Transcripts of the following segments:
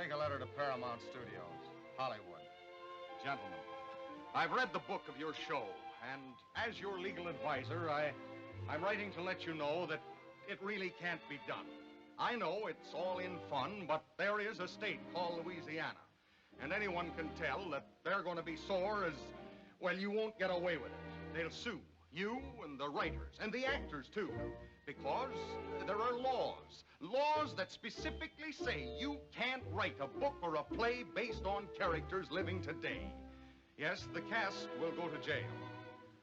Take a letter to Paramount Studios, Hollywood. Gentlemen, I've read the book of your show, and as your legal advisor, I'm writing to let you know that it really can't be done. I know it's all in fun, but there is a state called Louisiana, and anyone can tell that they're going to be sore as, well, you won't get away with it. They'll sue you and the writers, and the actors, too, because there are laws that specifically say you can't write a book or a play based on characters living today. Yes, the cast will go to jail.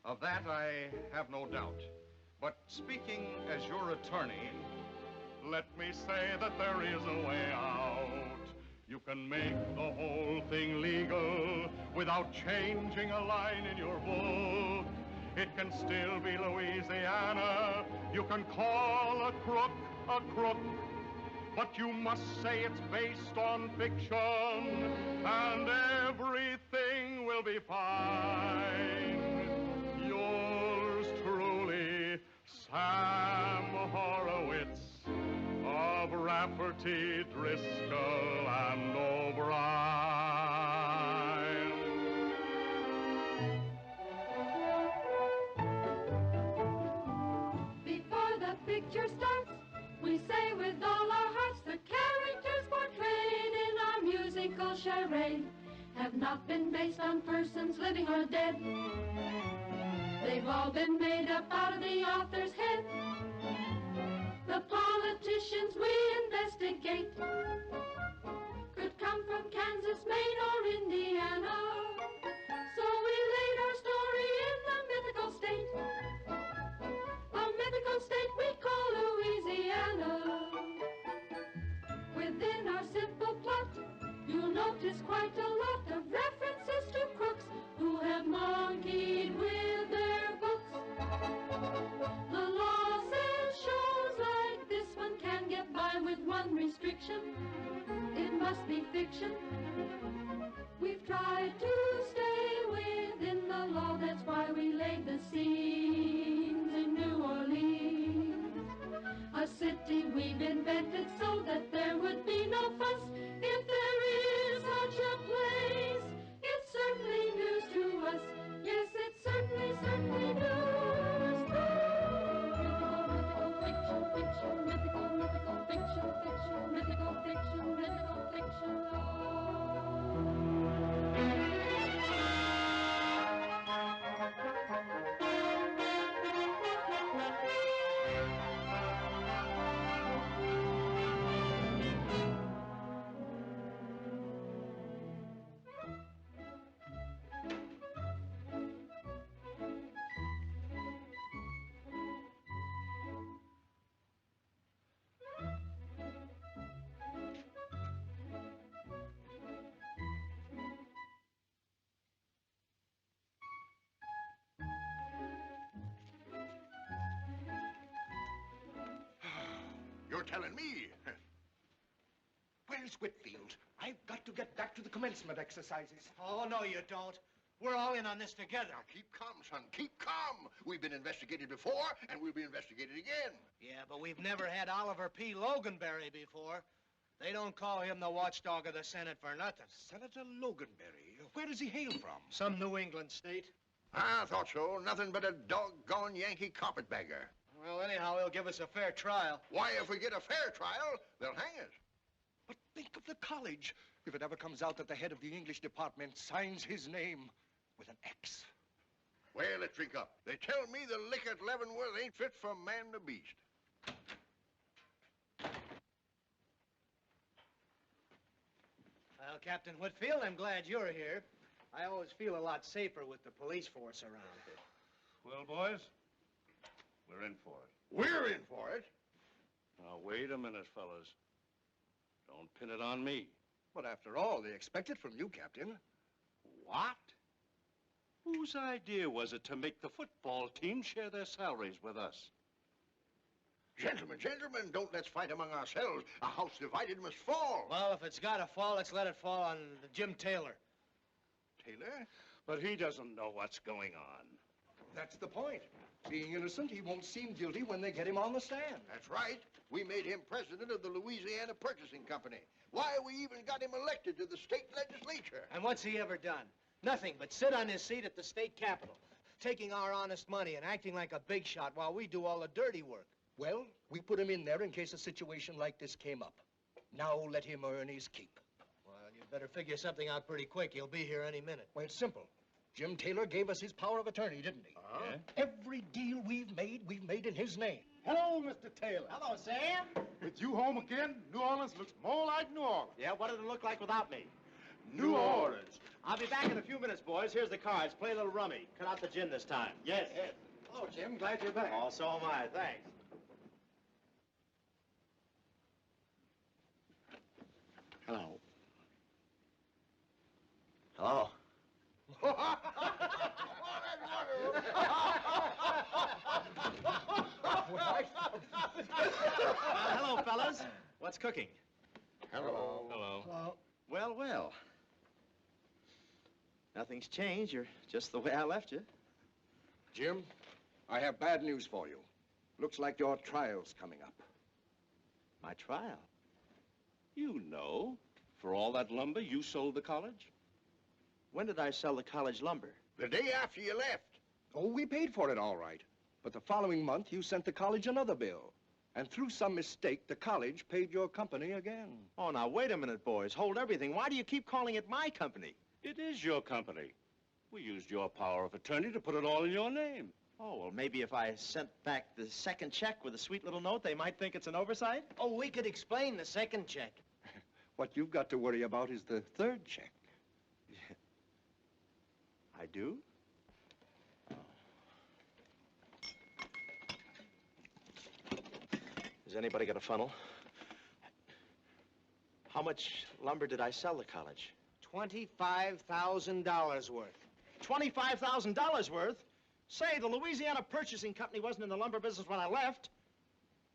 Of that, I have no doubt. But speaking as your attorney, let me say that there is a way out. You can make the whole thing legal without changing a line in your book. It can still be Louisiana. You can call a crook a crook. But you must say it's based on fiction, and everything will be fine. Yours truly, Sam Horowitz, of Rafferty, Driscoll, and O'Brien. Before the picture starts, we say with all our hearts the characters portrayed in our musical charade have not been based on persons living or dead. They've all been made up out of the author's head. The politicians we investigate could come from Kansas, Maine, or Indiana. So we laid our story in the mythical state, a mythical state we call Louisiana. Within our simple plot, you'll notice quite a lot of references to crooks who have monkeyed with their books. The law says shows like this one can get by with one restriction: it must be fiction. We've tried to stay within the law, that's why we laid the scenes in New Orleans, a city we've invented so that there would be no fuss. If there is such a place, it's certainly news to us. Yes, it's certainly news. Mythical, mythical fiction, fiction, mythical fiction, mythical fiction. You're telling me. Where's Whitfield? I've got to get back to the commencement exercises. Oh, no, you don't. We're all in on this together. Now, keep calm, son. Keep calm. We've been investigated before, and we'll be investigated again. Yeah, but we've never had Oliver P. Loganberry before. They don't call him the watchdog of the Senate for nothing. Senator Loganberry? Where does he hail from? Some New England state. I thought so. Nothing but a doggone Yankee carpetbagger. Well, anyhow, he'll give us a fair trial. Why, if we get a fair trial, they'll hang us. But think of the college. If it ever comes out that the head of the English department signs his name with an X. Well, let's drink up. They tell me the liquor at Leavenworth ain't fit for man or beast. Well, Captain Whitfield, I'm glad you're here. I always feel a lot safer with the police force around here. Well, boys, we're in for it. We're in for it. Now, wait a minute, fellas. Don't pin it on me. But after all, they expect it from you, Captain. What? Whose idea was it to make the football team share their salaries with us? Gentlemen, don't let's fight among ourselves. A house divided must fall. Well, if it's got to fall, let's let it fall on Jim Taylor. Taylor? But he doesn't know what's going on. That's the point. Being innocent, he won't seem guilty when they get him on the stand. That's right. We made him president of the Louisiana Purchasing Company. Why, we even got him elected to the state legislature. And what's he ever done? Nothing but sit on his seat at the state capitol, taking our honest money and acting like a big shot while we do all the dirty work. Well, we put him in there in case a situation like this came up. Now let him earn his keep. Well, you'd better figure something out pretty quick. He'll be here any minute. Well, it's simple. Jim Taylor gave us his power of attorney, didn't he? Uh-huh. Every deal we've made in his name. Hello, Mr. Taylor. Hello, Sam. With you home again, New Orleans looks more like New Orleans. Yeah, what did it look like without me? New Orleans. I'll be back in a few minutes, boys. Here's the cards. Play a little rummy. Cut out the gin this time. Yes. Hello, Jim. Glad you're back. Oh, so am I. Thanks. Hello. Hello. Hello, fellas. What's cooking? Hello. Hello. Well, well. Nothing's changed. You're just the way I left you. Jim, I have bad news for you. Looks like your trial's coming up. My trial? You know. For all that lumber, you sold the college? When did I sell the college lumber? The day after you left. Oh, we paid for it all right. But the following month, you sent the college another bill. And through some mistake, the college paid your company again. Oh, now, wait a minute, boys. Hold everything. Why do you keep calling it my company? It is your company. We used your power of attorney to put it all in your name. Oh, well, maybe if I sent back the second check with a sweet little note, they might think it's an oversight? Oh, we could explain the second check. What you've got to worry about is the third check. I do? Has anybody got a funnel? How much lumber did I sell the college? $25,000 worth. $25,000 worth? Say, the Louisiana Purchasing Company wasn't in the lumber business when I left.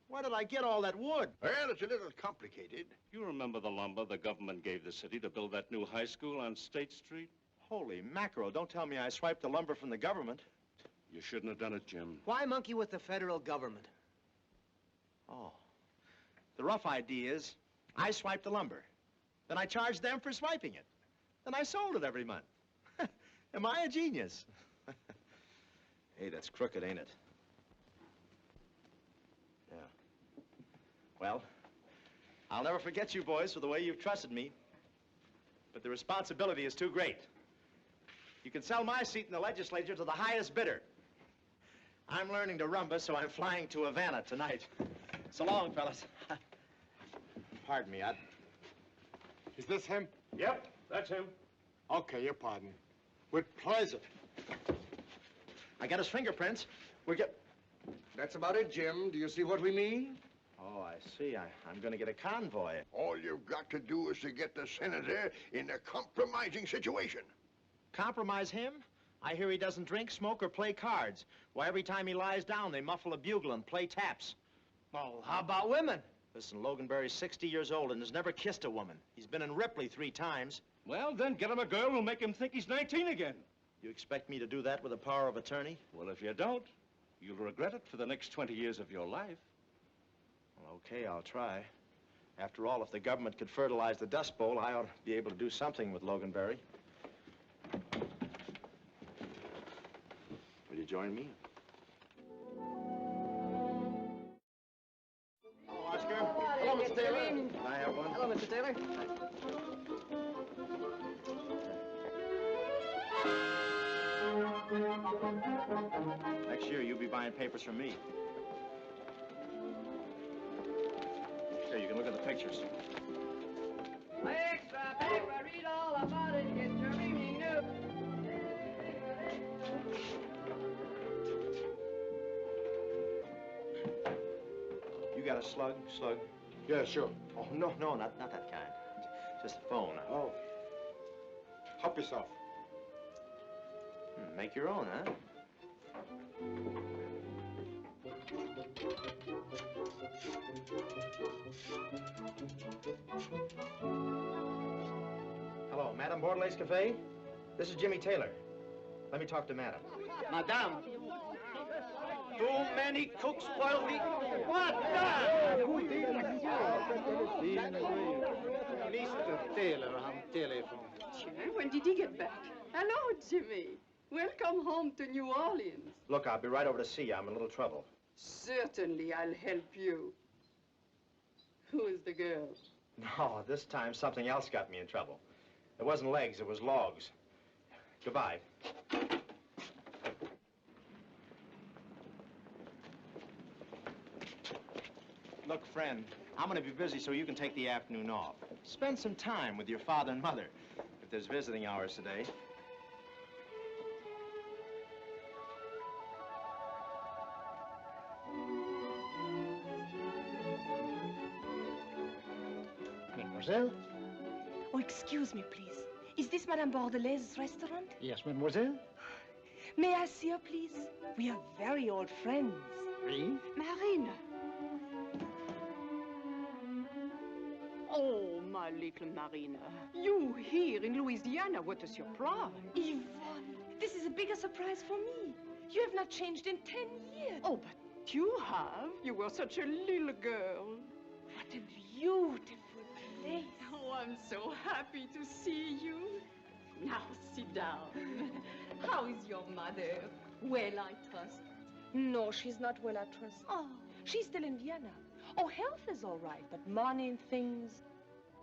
Where did I get all that wood? Well, it's a little complicated. You remember the lumber the government gave the city to build that new high school on State Street? Holy mackerel, don't tell me I swiped the lumber from the government. You shouldn't have done it, Jim. Why monkey with the federal government? Oh. The rough idea is, I swiped the lumber. Then I charged them for swiping it. Then I sold it every month. Am I a genius? Hey, that's crooked, ain't it? Yeah. Well, I'll never forget you boys for the way you've trusted me. But the responsibility is too great. You can sell my seat in the legislature to the highest bidder. I'm learning to rumba, so I'm flying to Havana tonight. So long, fellas. Pardon me, Is this him? Yep, that's him. Okay, your pardon. With pleasure. I got his fingerprints. That's about it, Jim. Do you see what we mean? Oh, I see. I'm going to get a convoy. All you've got to do is to get the senator in a compromising situation. Compromise him? I hear he doesn't drink, smoke, or play cards. Why, every time he lies down, they muffle a bugle and play taps. Well, how about women? Listen, Logan Berry's 60 years old and has never kissed a woman. He's been in Ripley 3 times. Well, then get him a girl who'll make him think he's 19 again. You expect me to do that with a power of attorney? Well, if you don't, you'll regret it for the next 20 years of your life. Well, okay, I'll try. After all, if the government could fertilize the Dust Bowl, I ought to be able to do something with Logan Berry. Will you join me? Hello, Oscar. Hello, Mr. Taylor. Can I have one? Hello, Mr. Taylor. Next year, you'll be buying papers from me. Here, you can look at the pictures. Extra paper, read all about it, get your evening news. You got a slug? Yeah, sure. Oh, no, not that kind. Just a phone. Oh. Help yourself. Make your own, huh? Hello, Madame Bordelais Cafe? This is Jimmy Taylor. Let me talk to Madame. Madame. Too many cooks spoil the... What Mr. Taylor on telephone. Tiens, when did he get back? Hello, Jimmy. Welcome home to New Orleans. Look, I'll be right over to see you. I'm in a little trouble. Certainly, I'll help you. Who is the girl? No, this time something else got me in trouble. It wasn't legs, it was logs. Goodbye. Look, friend, I'm going to be busy so you can take the afternoon off. Spend some time with your father and mother, if there's visiting hours today. Mademoiselle? Oh, excuse me, please. Is this Madame Bordelaise's restaurant? Yes, mademoiselle. May I see her, please? We are very old friends. Oui? Marina. Oh, my little Marina. You here in Louisiana, what a surprise. Yvonne, this is a bigger surprise for me. You have not changed in 10 years. Oh, but you have. You were such a little girl. What a beautiful place. Oh, I'm so happy to see you. Now, sit down. How is your mother? Well, I trust. No, she's not well, I trust. Oh. She's still in Vienna. Oh, health is all right, but money and things.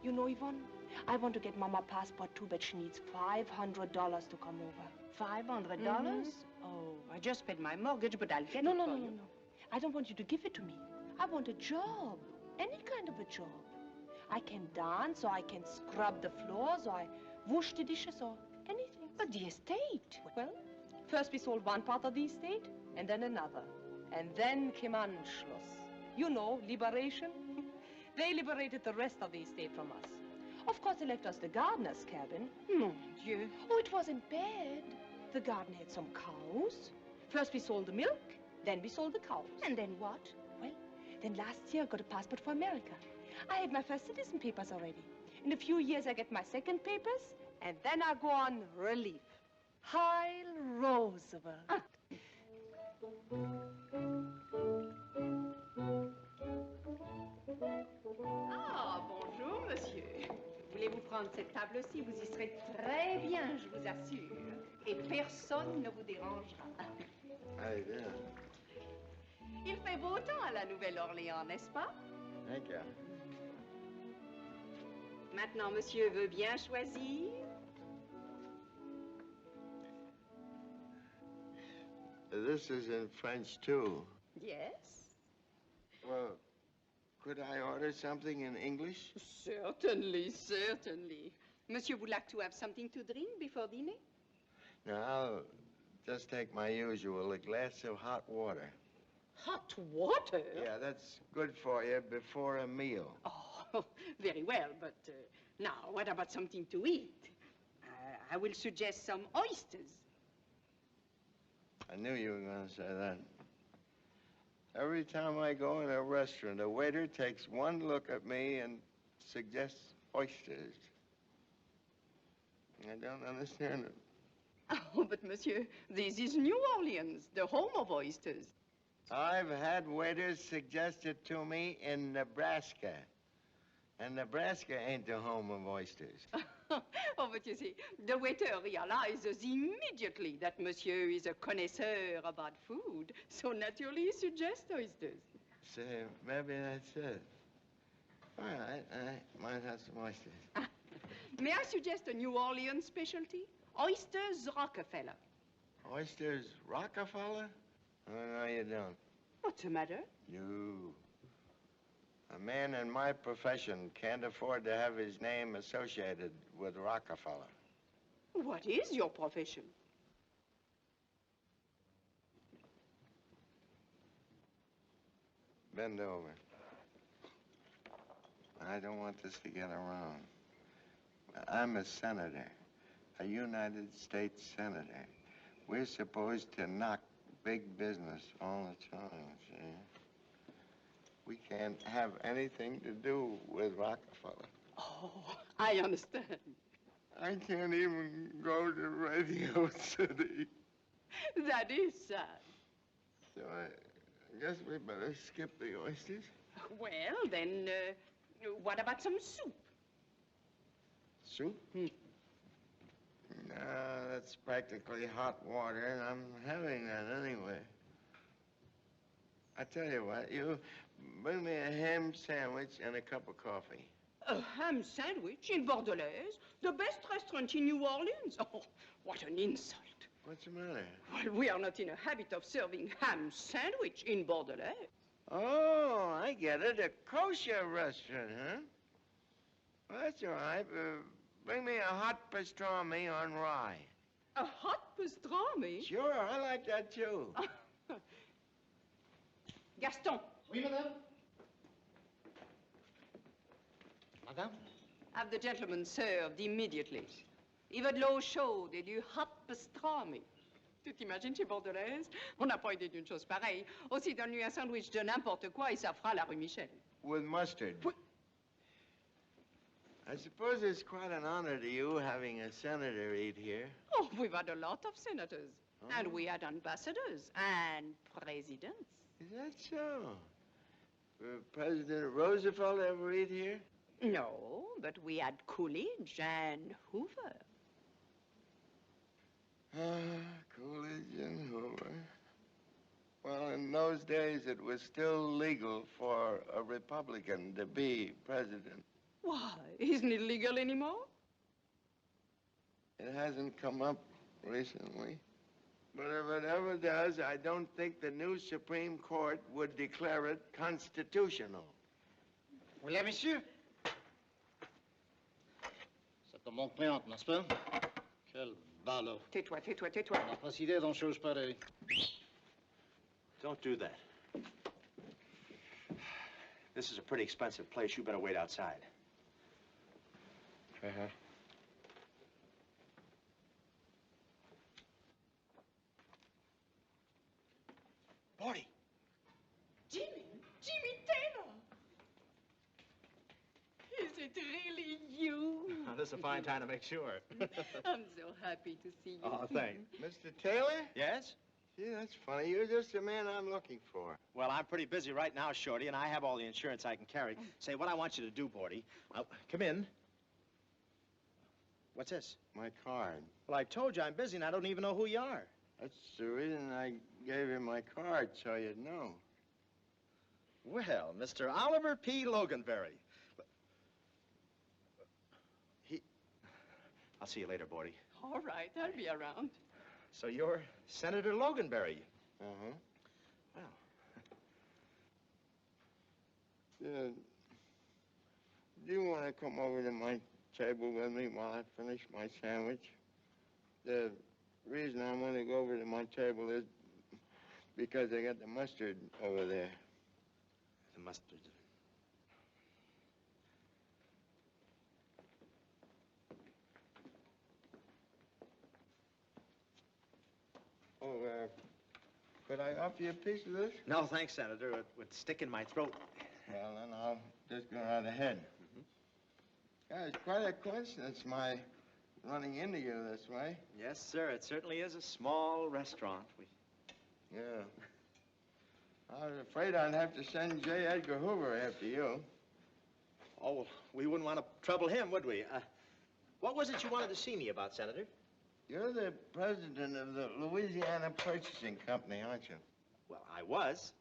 You know, Yvonne, I want to get Mama a passport too, but she needs $500 to come over. $500? Oh, I just paid my mortgage, but I'll get it for you. No. I don't want you to give it to me. I want a job. Any kind of a job. I can dance, or I can scrub the floors, or I wash the dishes, or anything. But the estate. Well, first we sold one part of the estate, and then another. And then came Anschluss. You know, liberation. They liberated the rest of the estate from us. Of course, they left us the gardener's cabin. Mon Dieu. Oh, it wasn't bad. The garden had some cows. First we sold the milk, then we sold the cows. And then what? Well, then last year I got a passport for America. I have my first citizen papers already. In a few years I get my second papers, and then I go on relief. Heil Roosevelt. Ah, bonjour, monsieur. Voulez-vous prendre cette table-ci? Vous y serez très bien, je vous assure. Et personne ne vous dérangera. Hey there. Il fait beau temps à la Nouvelle-Orléans, n'est-ce pas? Thank you. Maintenant, monsieur veut bien choisir. This is in French, too. Yes. Well, could I order something in English? Certainly, certainly. Monsieur would like to have something to drink before dinner? No, I'll just take my usual, a glass of hot water. Hot water? Yeah, that's good for you before a meal. Oh, very well, but now, what about something to eat? I will suggest some oysters. I knew you were going to say that. Every time I go in a restaurant, a waiter takes one look at me and suggests oysters. I don't understand it. Oh, but monsieur, this is New Orleans, the home of oysters. I've had waiters suggest it to me in Nebraska. And Nebraska ain't the home of oysters. Oh, but you see, the waiter realizes immediately that monsieur is a connoisseur about food, so naturally he suggests oysters. So maybe that's it. All right, I might have some oysters. May I suggest a New Orleans specialty? Oysters Rockefeller. Oysters Rockefeller? Oh, no, you don't. What's the matter? You. A man in my profession can't afford to have his name associated with Rockefeller. What is your profession? Bend over. I don't want this to get around. I'm a senator, a United States senator. We're supposed to knock big business all the time, see? We can't have anything to do with Rockefeller. Oh, I understand. I can't even go to Radio City. That is sad. So guess we better skip the oysters. Well, then, what about some soup? Soup? No, that's practically hot water, and I'm having that anyway. I tell you what, you bring me a ham sandwich and a cup of coffee. A ham sandwich in Bordelaise? The best restaurant in New Orleans? Oh, what an insult. What's the matter? Well, we are not in a habit of serving ham sandwich in Bordelaise. Oh, I get it. A kosher restaurant, huh? Well, that's all right. Bring me a hot pastrami on rye. A hot pastrami? Sure, I like that too. Gaston. Oui, madame. Madame? Have the gentleman served immediately. Il veut de l'eau chaude et du hot pastrami. Tu t'imagines chez Bordelaise? On n'a pas idée d'une chose pareille. Aussi, donne-lui un sandwich de n'importe quoi et ça fera la rue Michel. With mustard. I suppose it's quite an honor to you having a senator eat here. Oh, we've had a lot of senators. Oh. And we had ambassadors and presidents. Is that so? President Roosevelt ever eat here? No, but we had Coolidge and Hoover. Coolidge and Hoover. Well, in those days, it was still legal for a Republican to be president. Why? Isn't it legal anymore? It hasn't come up recently. But if it ever does, I don't think the new Supreme Court would declare it constitutional. Voilà, monsieur. Ça te montre préante, n'est-ce pas? Quel ballot. Tais-toi, tais-toi, tais-toi. On n'a pas idée d'une chose pareille. Don't do that. This is a pretty expensive place. You better wait outside. Uh-huh. Barty. Jimmy Taylor. Is it really you? This is a fine time to make sure. I'm so happy to see you. Oh, thanks. Mr. Taylor? Yes? Gee, that's funny. You're just the man I'm looking for. Well, I'm pretty busy right now, Shorty, and I have all the insurance I can carry. Say, what I want you to do, Barty, come in. What's this? My card. Well, I told you I'm busy, and I don't even know who you are. That's the reason I gave you my card, so you'd know. Well, Mr. Oliver P. Loganberry. I'll see you later, Barty. All right, I'll be around. So you're Senator Loganberry? Uh-huh. Well. Do you want to come over to my table with me while I finish my sandwich? The reason I want to go over to my table is because I got the mustard over there. The mustard. Oh, could I offer you a piece of this? No, thanks, Senator. It would stick in my throat. Well, then I'll just go right ahead. Yeah, it's quite a coincidence, my running into you this way. Yes, sir. It certainly is a small restaurant. Yeah. I was afraid I'd have to send J. Edgar Hoover after you. Oh, well, we wouldn't want to trouble him, would we? What was it you wanted to see me about, Senator? You're the president of the Louisiana Purchasing Company, aren't you? Well, I was.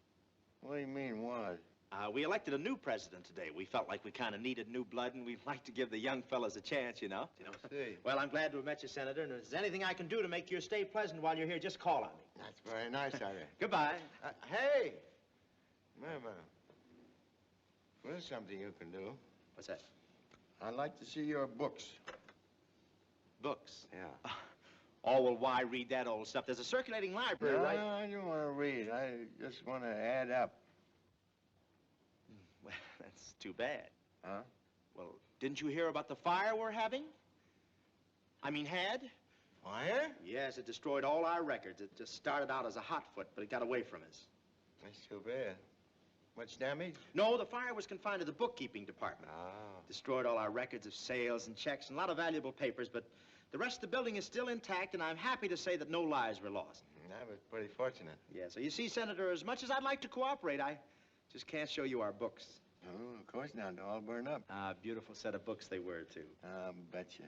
What do you mean, was? We elected a new president today. We felt like we kind of needed new blood, and we'd like to give the young fellas a chance, you know. See. Well, I'm glad to have met you, Senator, and if there's anything I can do to make your stay pleasant while you're here, just call on me. That's very nice of you. Goodbye. Hey! Mama, there's something you can do. What's that? I'd like to see your books. Books? Yeah. Oh, well, why read that old stuff? There's a circulating library, right? No, I don't want to read. I just want to add up. Well, that's too bad. Huh? Well, didn't you hear about the fire we're having? I mean, had? Fire? Yes, it destroyed all our records. It just started out as a hot foot, but it got away from us. That's too bad. Much damage? No, the fire was confined to the bookkeeping department. Ah. Destroyed all our records of sales and checks and a lot of valuable papers, but the rest of the building is still intact, and I'm happy to say that no lives were lost. I was pretty fortunate. Yeah, so you see, Senator, as much as I'd like to cooperate, I just can't show you our books. Oh, of course not. They're all burned up. Ah, beautiful set of books they were, too. Betcha.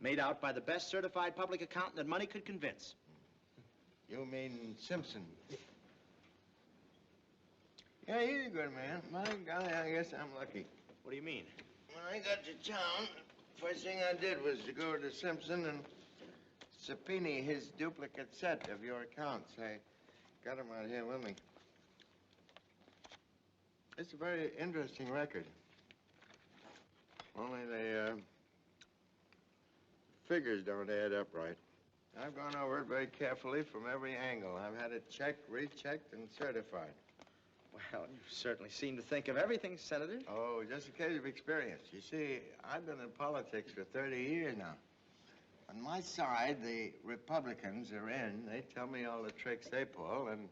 Made out by the best certified public accountant that money could convince. You mean Simpson? Yeah, he's a good man. My golly, I guess I'm lucky. What do you mean? When I got to town, first thing I did was to go to Simpson and subpoena his duplicate set of your accounts. I got them out here with me. It's a very interesting record. Only the figures don't add up right. I've gone over it very carefully from every angle. I've had it checked, rechecked, and certified. Well, you certainly seem to think of everything, Senator. Oh, just a case of experience. You see, I've been in politics for 30 years now. On my side, the Republicans are in. They tell me all the tricks they pull, and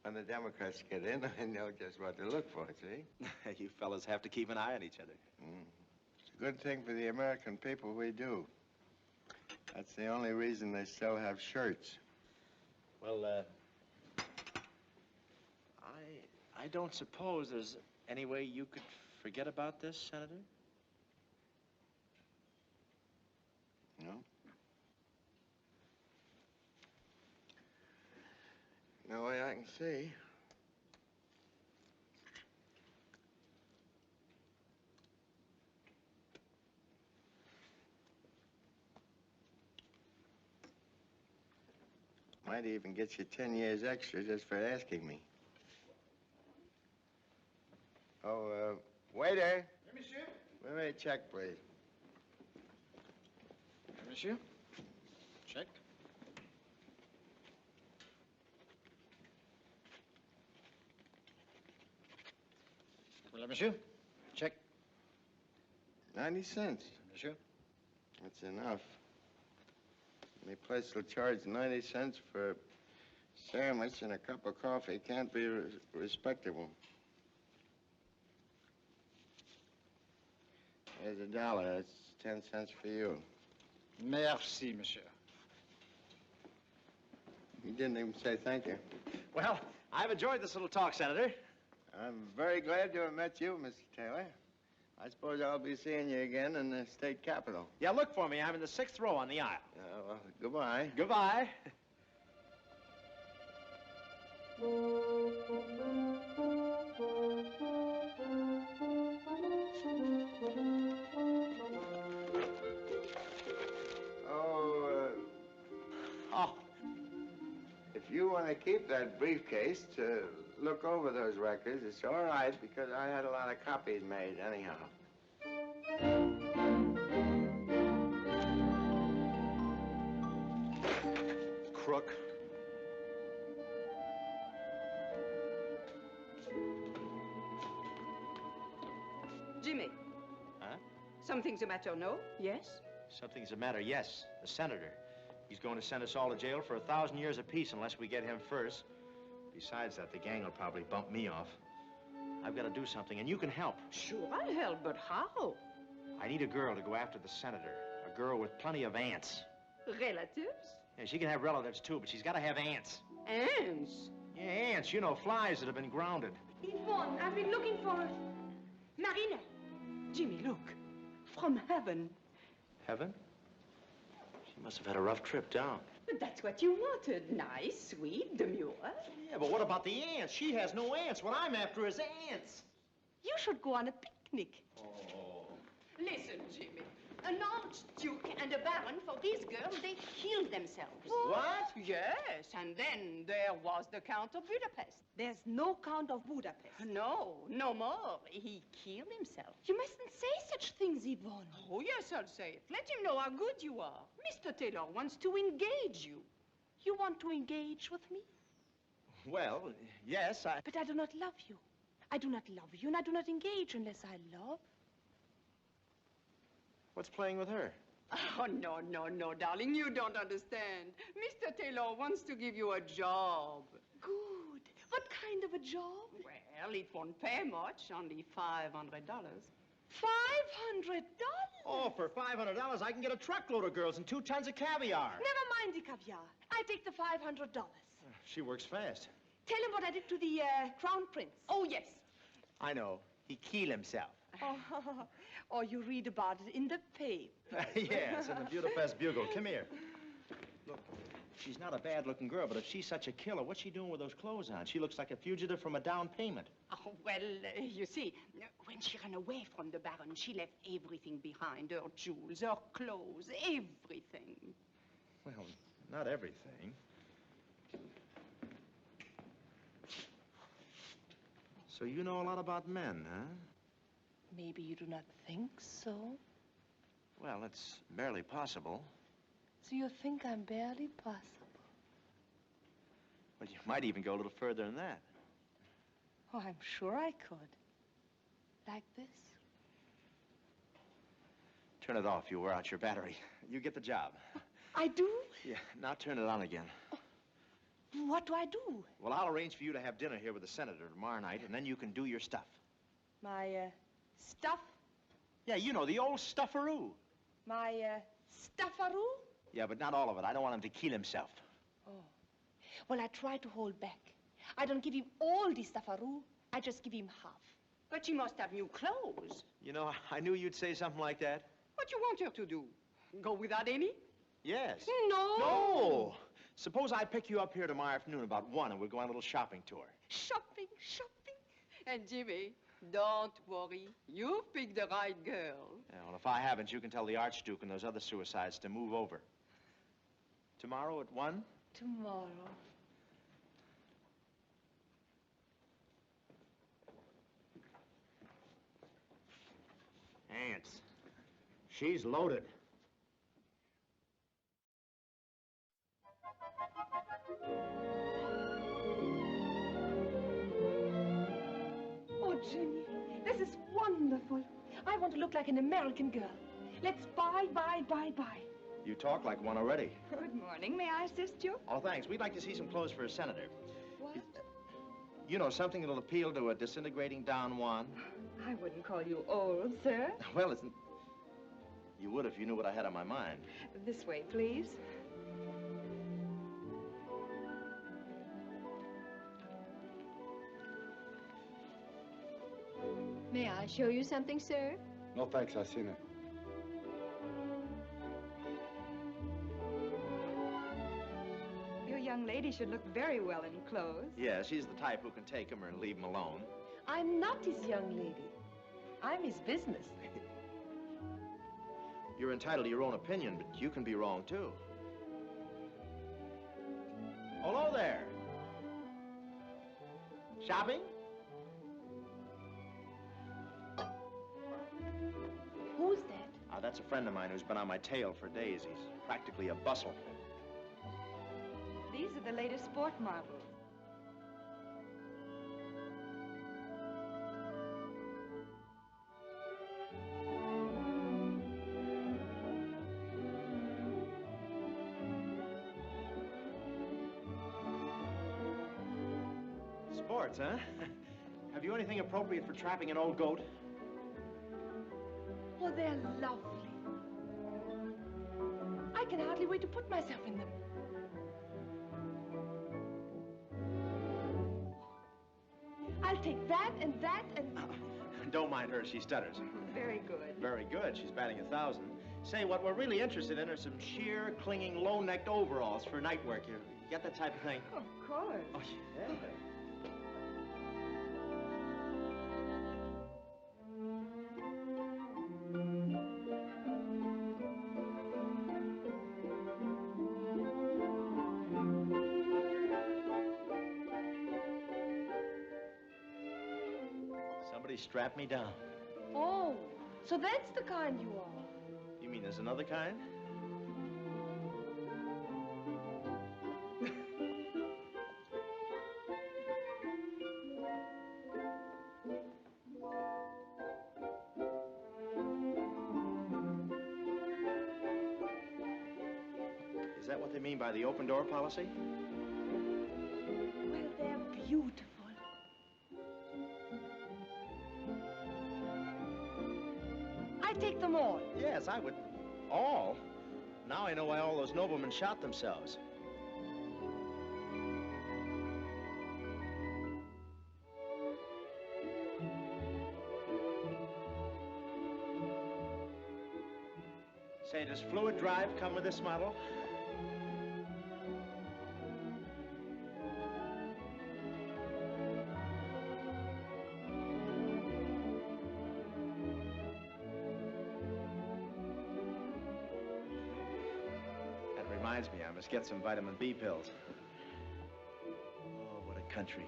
when the Democrats get in, I know just what to look for, see? You fellas have to keep an eye on each other. It's a good thing for the American people we do. That's the only reason they still have shirts. Well, I don't suppose there's any way you could forget about this, Senator? No? No way I can see. Might even get you 10 years extra just for asking me. Oh, waiter. Oui, monsieur. Wait a minute, check, please. Monsieur? Check. Voilà, monsieur. Check. 90 cents. Monsieur? That's enough. Any place will charge 90 cents for a sandwich and a cup of coffee can't be respectable. There's $1. That's 10 cents for you. Merci, monsieur. You didn't even say thank you. Well, I've enjoyed this little talk, Senator. I'm very glad to have met you, Mr. Taylor. I suppose I'll be seeing you again in the state capitol. Yeah, look for me. I'm in the 6th row on the aisle. Well, goodbye. Goodbye. If you want to keep that briefcase to look over those records, it's all right, because I had a lot of copies made anyhow. Crook. Jimmy. Huh? Something's the matter, no? Yes? Something's the matter, yes. The senator. He's going to send us all to jail for 1,000 years apiece unless we get him first. Besides that, the gang will probably bump me off. I've got to do something, and you can help. Sure I'll help, but how? I need a girl to go after the senator. A girl with plenty of aunts. Relatives? Yeah, she can have relatives, too, but she's got to have aunts. Aunts? Yeah, aunts. You know, flies that have been grounded. Yvonne, I've been looking for Marina. Jimmy, look. From heaven. Heaven? She must have had a rough trip down. But that's what you wanted. Nice, sweet, demure. Yeah, but what about the aunts? She has no aunts. What I'm after is aunts. You should go on a picnic. Oh. Listen, Jimmy. An archduke and a baron, for these girls, they killed themselves. What? Yes, and then there was the Count of Budapest. There's no Count of Budapest. No, no more. He killed himself. You mustn't say such things, Yvonne. Oh, yes, I'll say it. Let him know how good you are. Mr. Taylor wants to engage you. You want to engage with me? Well, yes, But I do not love you. I do not love you, and I do not engage unless I love. What's playing with her? Oh, no, no, no, darling. You don't understand. Mr. Taylor wants to give you a job. Good. What kind of a job? Well, it won't pay much, only $500. $500? Oh, for $500, I can get a truckload of girls and 2 tons of caviar. Never mind the caviar. I take the $500. She works fast. Tell him what I did to the Crown Prince. Oh, yes. I know. He killed himself. Oh, you read about it in the paper. Yes, in the Budapest Bugle. Come here. Look, she's not a bad-looking girl, but if she's such a killer, what's she doing with those clothes on? She looks like a fugitive from a down payment. Oh, well, you see, when she ran away from the Baron, she left everything behind. Her jewels, her clothes, everything. Well, not everything. So you know a lot about men, huh? Maybe you do not think so? Well, it's barely possible. So you think I'm barely possible? Well, you might even go a little further than that. Oh, I'm sure I could. Like this? Turn it off. You wear out your battery. You get the job. I do? Yeah, now turn it on again. What do I do? Well, I'll arrange for you to have dinner here with the senator tomorrow night, and then you can do your stuff. My, stuff? Yeah, you know, the old stuffaroo. My, stuffaroo? Yeah, but not all of it. I don't want him to kill himself. Oh. Well, I try to hold back. I don't give him all the stuffaroo. I just give him half. But she must have new clothes. You know, I knew you'd say something like that. What you want her to do? Go without any? Yes. No. No! Suppose I pick you up here tomorrow afternoon about 1 and we'll go on a little shopping tour. Shopping, shopping. And Jimmy, don't worry. You've picked the right girl. Yeah, well, if I haven't, you can tell the Archduke and those other suicides to move over. Tomorrow at 1? Tomorrow. Ants. She's loaded. Oh, Jimmy, this is wonderful. I want to look like an American girl. Let's buy. You talk like one already. Good morning. May I assist you? Oh, thanks. We'd like to see some clothes for a senator. What? You know, something that'll appeal to a disintegrating Don Juan? I wouldn't call you old, sir. Well, it's... You would if you knew what I had on my mind. This way, please. May I show you something, sir? No, thanks. I've seen it. Your young lady should look very well in clothes. Yeah, she's the type who can take him or leave him alone. I'm not his young lady. I'm his business. You're entitled to your own opinion, but you can be wrong, too. Hello there. Shopping? Who's that? That's a friend of mine who's been on my tail for days. He's practically a bustle. These are the latest sport models. Sports, huh? Have you anything appropriate for trapping an old goat? Oh, they're lovely. I can hardly wait to put myself in them. I'll take that and that and... Don't mind her, she stutters. Very good. Very good. She's batting 1,000. Say, what we're really interested in are some sheer, clinging, low-necked overalls for night work. You get that type of thing? Of course. Oh, yeah. Somebody strapped me down. Oh, so that's the kind you are. You mean there's another kind? Is that what they mean by the open door policy? Well, they're beautiful. I'd take them all. Yes, I would. All? Now I know why all those noblemen shot themselves. Say, does fluid drive come with this model? That reminds me, I must get some vitamin B pills. Oh, what a country.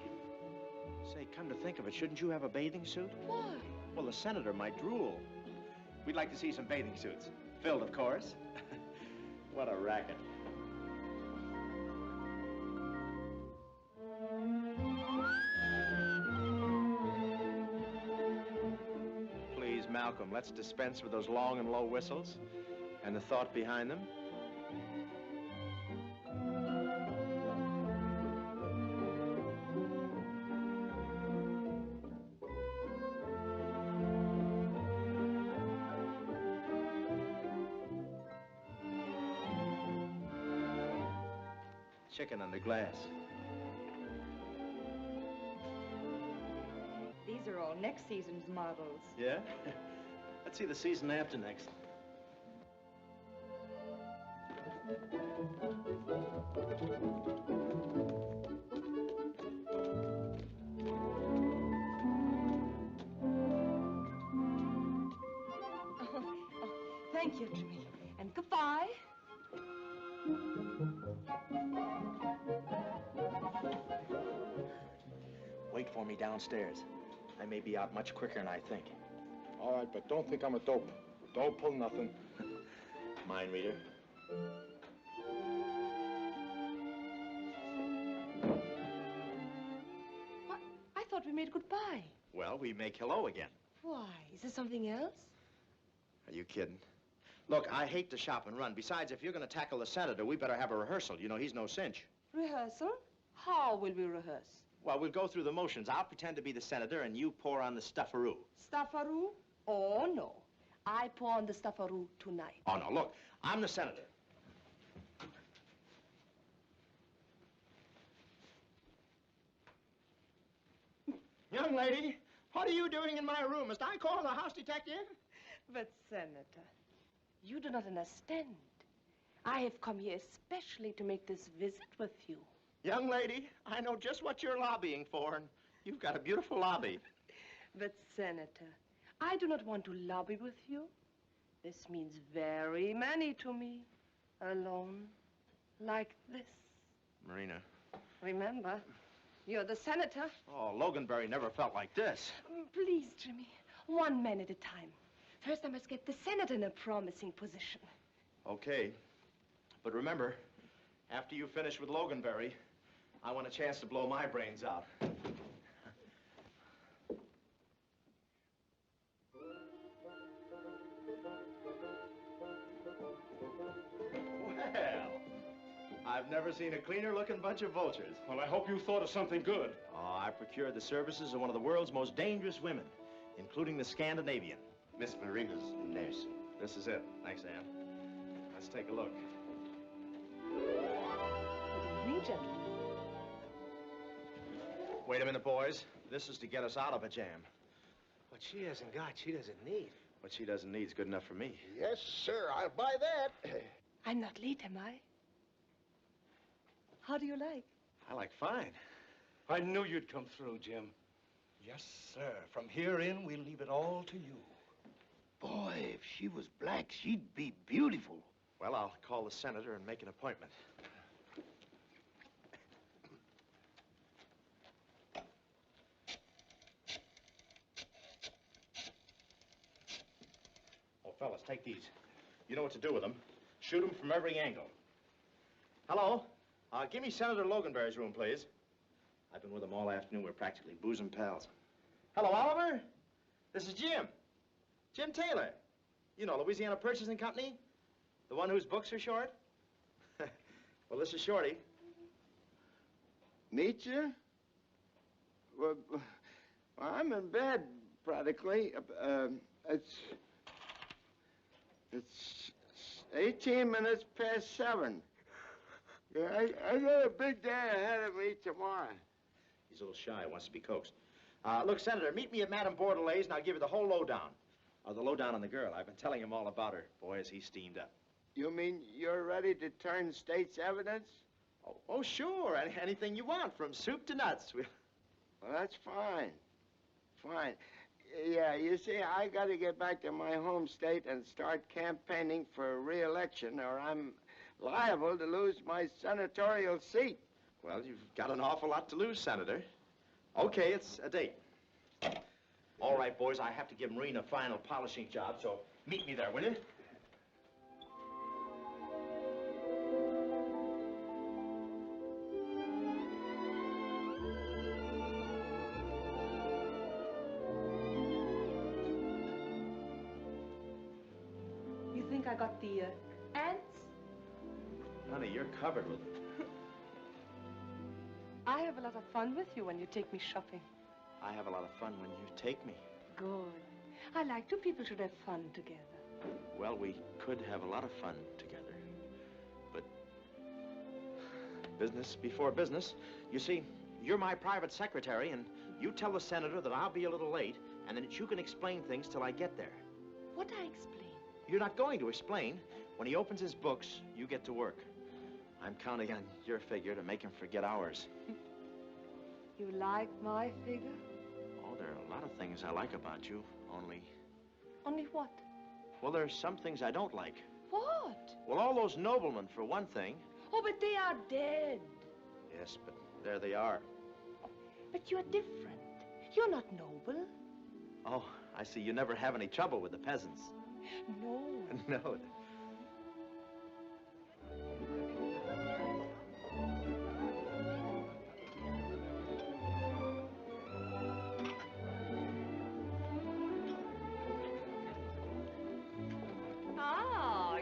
Say, come to think of it, shouldn't you have a bathing suit? Why? Well, the senator might drool. We'd like to see some bathing suits. Filled, of course. What a racket. Please, Malcolm, let's dispense with those long and low whistles and the thought behind them. Chicken under glass. These are all next season's models. Yeah? Let's see the season after next. Thank you, Jimmy. And goodbye. Wait for me downstairs. I may be out much quicker than I think. All right, but don't think I'm a dope. Don't pull nothing. Mind reader? What? I thought we made goodbye. Well, we make hello again. Why? Is there something else? Are you kidding? Look, I hate to shop and run. Besides, if you're going to tackle the senator, we better have a rehearsal. You know, he's no cinch. Rehearsal? How will we rehearse? Well, we'll go through the motions. I'll pretend to be the senator, and you pour on the stuffaroo. Stuffaroo? Oh, no. I pour on the stuffaroo tonight. Oh, no, look, I'm the senator. Young lady, what are you doing in my room? Must I call the house detective? But, Senator, you do not understand. I have come here especially to make this visit with you. Young lady, I know just what you're lobbying for, and you've got a beautiful lobby. But, Senator, I do not want to lobby with you. This means very many to me. Alone, like this. Marina. Remember, you're the senator. Oh, Loganberry never felt like this. Please, Jimmy, one man at a time. First, I must get the senator in a promising position. Okay. But remember, after you finish with Loganberry, I want a chance to blow my brains out. Well, I've never seen a cleaner-looking bunch of vultures. Well, I hope you thought of something good. Oh, I procured the services of one of the world's most dangerous women, including the Scandinavian. Miss Marina's nurse. This is it. Thanks, Ann. Let's take a look. Good evening, gentlemen. Wait a minute, boys. This is to get us out of a jam. What she hasn't got, she doesn't need. What she doesn't need is good enough for me. Yes, sir, I'll buy that. I'm not late, am I? How do you like? I like fine. I knew you'd come through, Jim. Yes, sir. From here in, we'll leave it all to you. Boy, if she was black, she'd be beautiful. Well, I'll call the senator and make an appointment. Oh, fellas, take these. You know what to do with them. Shoot them from every angle. Hello? Give me Senator Loganberry's room, please. I've been with him all afternoon. We're practically bosom pals. Hello, Oliver? This is Jim. Jim Taylor. You know, Louisiana Purchasing Company? The one whose books are short? Well, this is Shorty. Meet you? Well, I'm in bed, practically. It's 18 minutes past 7. Yeah, I got a big day ahead of me tomorrow. He's a little shy, wants to be coaxed. Look, Senator, meet me at Madame Bordelay's and I'll give you the whole lowdown. Oh, the lowdown on the girl. I've been telling him all about her. Boy, is he steamed up. You mean you're ready to turn state's evidence? Oh, sure. Anything you want, from soup to nuts. Well, that's fine. Fine. Yeah, you see, I got to get back to my home state and start campaigning for re-election, or I'm liable to lose my senatorial seat. Well, you've got an awful lot to lose, Senator. Okay, it's a date. All right, boys, I have to give Marine a final polishing job, so meet me there, will you? You think I got the ants? Honey, you're covered with them. I have a lot of fun with you when you take me shopping. I have a lot of fun when you take me. Good. I like two people should have fun together. Well, we could have a lot of fun together, but business before business. You see, you're my private secretary, and you tell the senator that I'll be a little late, and that you can explain things till I get there. What I explain? You're not going to explain. When he opens his books, you get to work. I'm counting on your figure to make him forget ours. You like my figure? Oh, there are a lot of things I like about you, only... Only what? Well, there's some things I don't like. What? Well, all those noblemen, for one thing. Oh, but they are dead. Yes, but there they are. But you're different. You're not noble. Oh, I see. You never have any trouble with the peasants. No. No.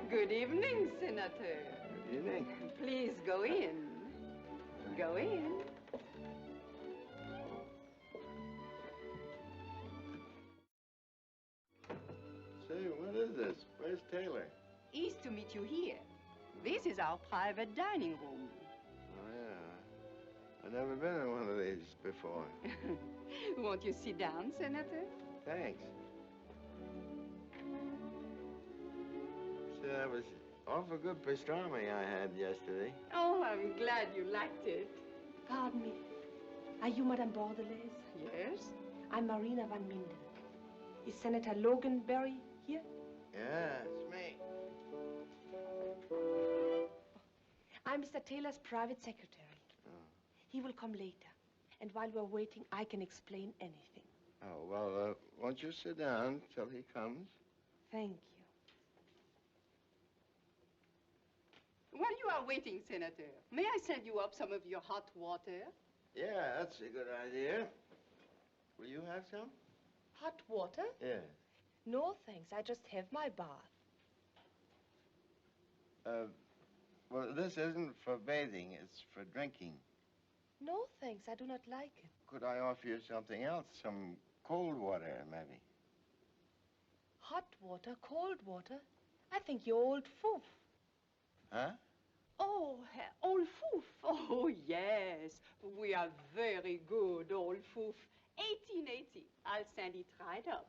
Good evening, Senator. Good evening. Please go in. Go in. Say, what is this? Where's Taylor? He's to meet you here. This is our private dining room. Oh, yeah. I've never been in one of these before. Won't you sit down, Senator? Thanks. See, that was awful good pastrami I had yesterday. Oh, I'm glad you liked it. Pardon me. Are you Madame Bordelais? Yes? I'm Marina van Minden. Is Senator Loganberry here? Yeah, it's me. I'm Mr. Taylor's private secretary. Oh. He will come later. And while we're waiting, I can explain anything. Oh, well, won't you sit down till he comes? Thank you. While you are waiting, Senator, may I send you up some of your hot water? Yeah, that's a good idea. Will you have some? Hot water? Yeah. No, thanks. I just have my bath. Well, this isn't for bathing. It's for drinking. No, thanks. I do not like it. Could I offer you something else? Some cold water, maybe? Hot water, cold water? I think you're old foof. Huh? Oh, old foof. Oh, yes. We are very good, old foof. 1880. I'll send it right up.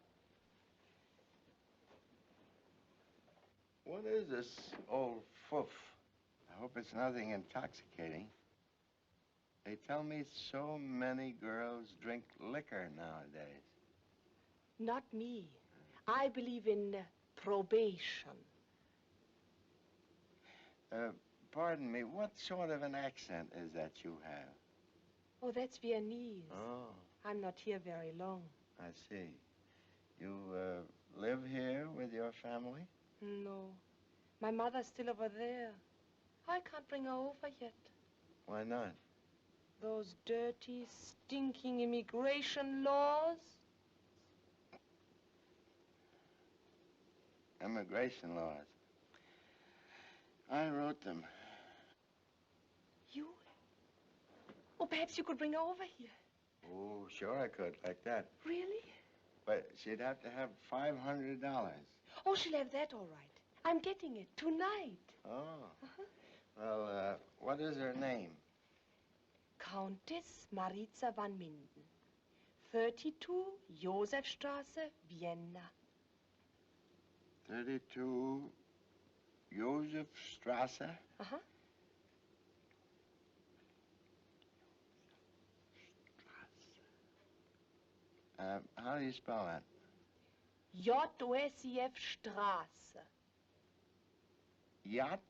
What is this old foof? I hope it's nothing intoxicating. They tell me so many girls drink liquor nowadays. Not me. I believe in probation. Pardon me, what sort of an accent is that you have? Oh, that's Viennese. Oh. I'm not here very long. I see. You live here with your family? No. My mother's still over there. I can't bring her over yet. Why not? Those dirty, stinking immigration laws. Immigration laws. I wrote them. You? Oh, perhaps you could bring her over here. Oh, sure I could, like that. Really? But she'd have to have $500. Oh, she'll have that all right. I'm getting it tonight. Oh. Well, what is her name? Countess Maritza van Minden. 32 Josefstrasse, Vienna. 32 Josefstrasse. Uh-huh. How do you spell that? J-O-S-E-F Straße. Yacht?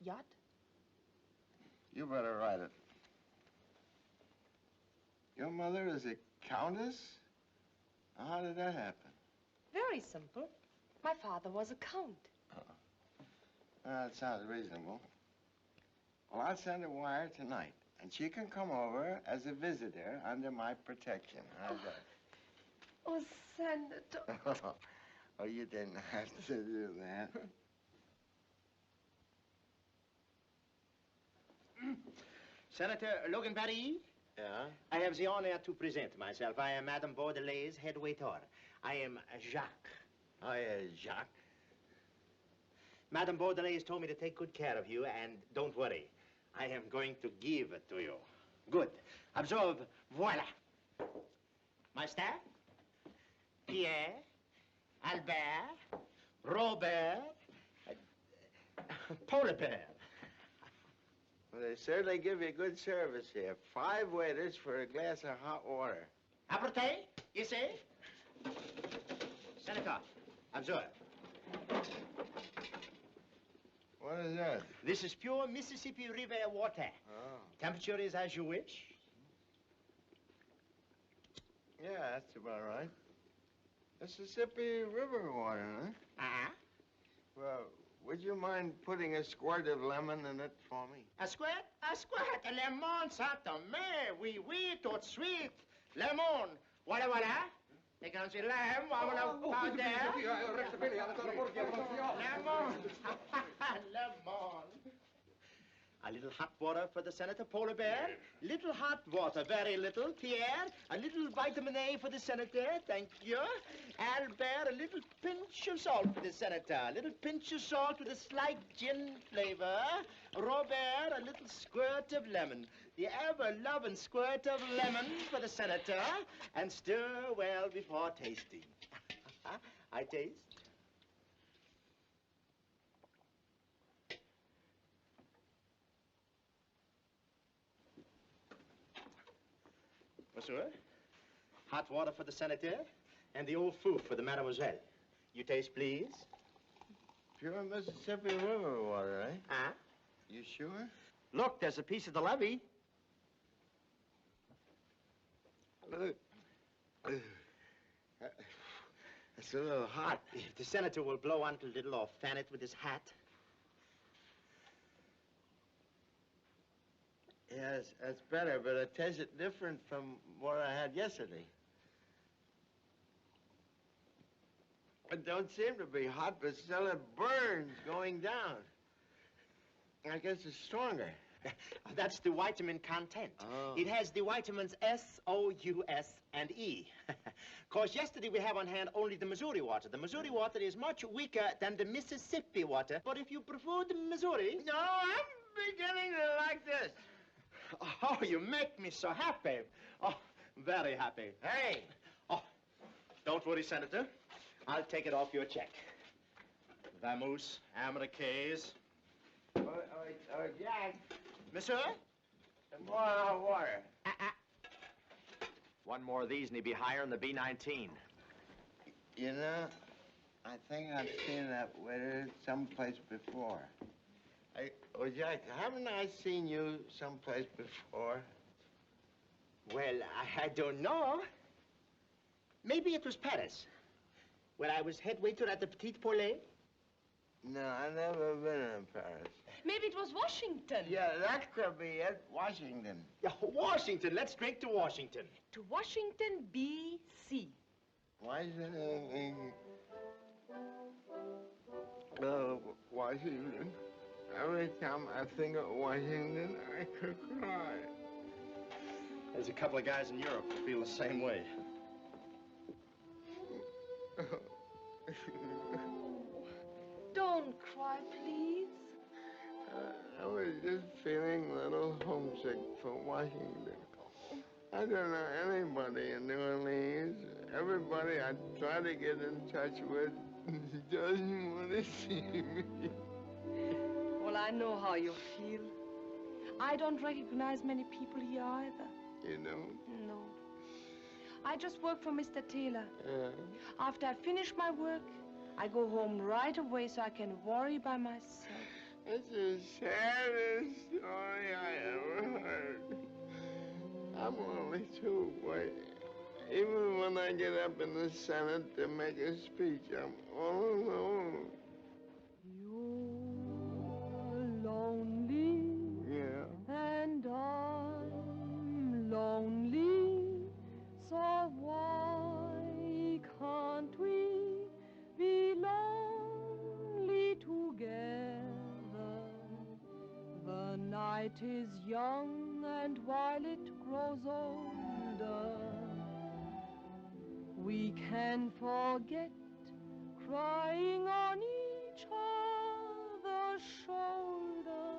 Yacht? You better write it. Your mother is a countess? How did that happen? Very simple. My father was a count. That sounds reasonable. Well, I'll send a wire tonight, and she can come over as a visitor under my protection. How's that? Oh, Senator. Oh, you didn't have to do that. Senator Logan-Paris? Yeah? I have the honor to present myself. I am Madame Beaudelet's head waiter. I am Jacques. Oh, yeah, Jacques. Madame Beaudelet has told me to take good care of you, and don't worry. I am going to give it to you. Good. Observe, voila. My staff? Pierre, Albert, Robert, Polar Bear. Well, they certainly give you good service here. 5 waiters for a glass of hot water. Apporté, you say? Senator, observe. What is that? This is pure Mississippi River water. Oh. Temperature is as you wish. Yeah, that's about right. Mississippi River water, huh? Uh-huh. Well, would you mind putting a squirt of lemon in it for me? A squirt? A squirt. Lemon, Santa me. Oui, oui, tout de suite. Lemon. Voilà, voilà. Take on the lamb. Lemon. Lemon. A little hot water for the Senator, Polar Bear. Little hot water, very little. Pierre, a little vitamin A for the Senator, thank you. Albert, a little pinch of salt for the Senator. A little pinch of salt with a slight gin flavor. Robert, a little squirt of lemon. The ever-loving squirt of lemon for the Senator. And stir well before tasting. I taste. Monsieur, hot water for the Senator, and the old foo for the Mademoiselle. You taste, please. Pure Mississippi River water, eh? Huh? You sure? Look, there's a piece of the levee. It's a little hot. If the Senator will blow on it a little or fan it with his hat. Yes, that's better, but it tastes different from what I had yesterday. It don't seem to be hot, but still it burns going down. I guess it's stronger. That's the vitamin content. Oh. It has the vitamins S, O, U, S, and E. Because yesterday we have on hand only the Missouri water. The Missouri water is much weaker than the Mississippi water. But if you prefer the Missouri... No, I'm beginning to like this. Oh, you make me so happy. Oh, very happy. Hey! Oh, don't worry, Senator. I'll take it off your check. Vamoose, Americaise. Jack. Monsieur? Some more hot water. One more of these and he'd be higher in the B-19. You know, I think I've seen that waiter someplace before. Jack, haven't I seen you someplace before? Well, I don't know. Maybe it was Paris, where I was head waiter at the Petit Poulet. No, I've never been in Paris. Maybe it was Washington. Yeah, that could be it. Washington. Yeah, Washington. Let's drink to Washington. To Washington, B.C. Washington. Washington. Every time I think of Washington, I could cry. There's a couple of guys in Europe who feel the same way. Don't cry, please. I was just feeling a little homesick for Washington. I don't know anybody in New Orleans. Everybody I try to get in touch with doesn't want to see me. Well, I know how you feel. I don't recognize many people here either. You know? No. I just work for Mr. Taylor. After I finish my work, I go home right away so I can worry by myself. It's the saddest story I ever heard. I'm only 2, boy. Even when I get up in the Senate to make a speech, I'm all alone. You're lonely. Yeah. And I'm lonely. So why can't we be lonely together? The night is young, and while it grows older, we can forget crying on each other's shoulder.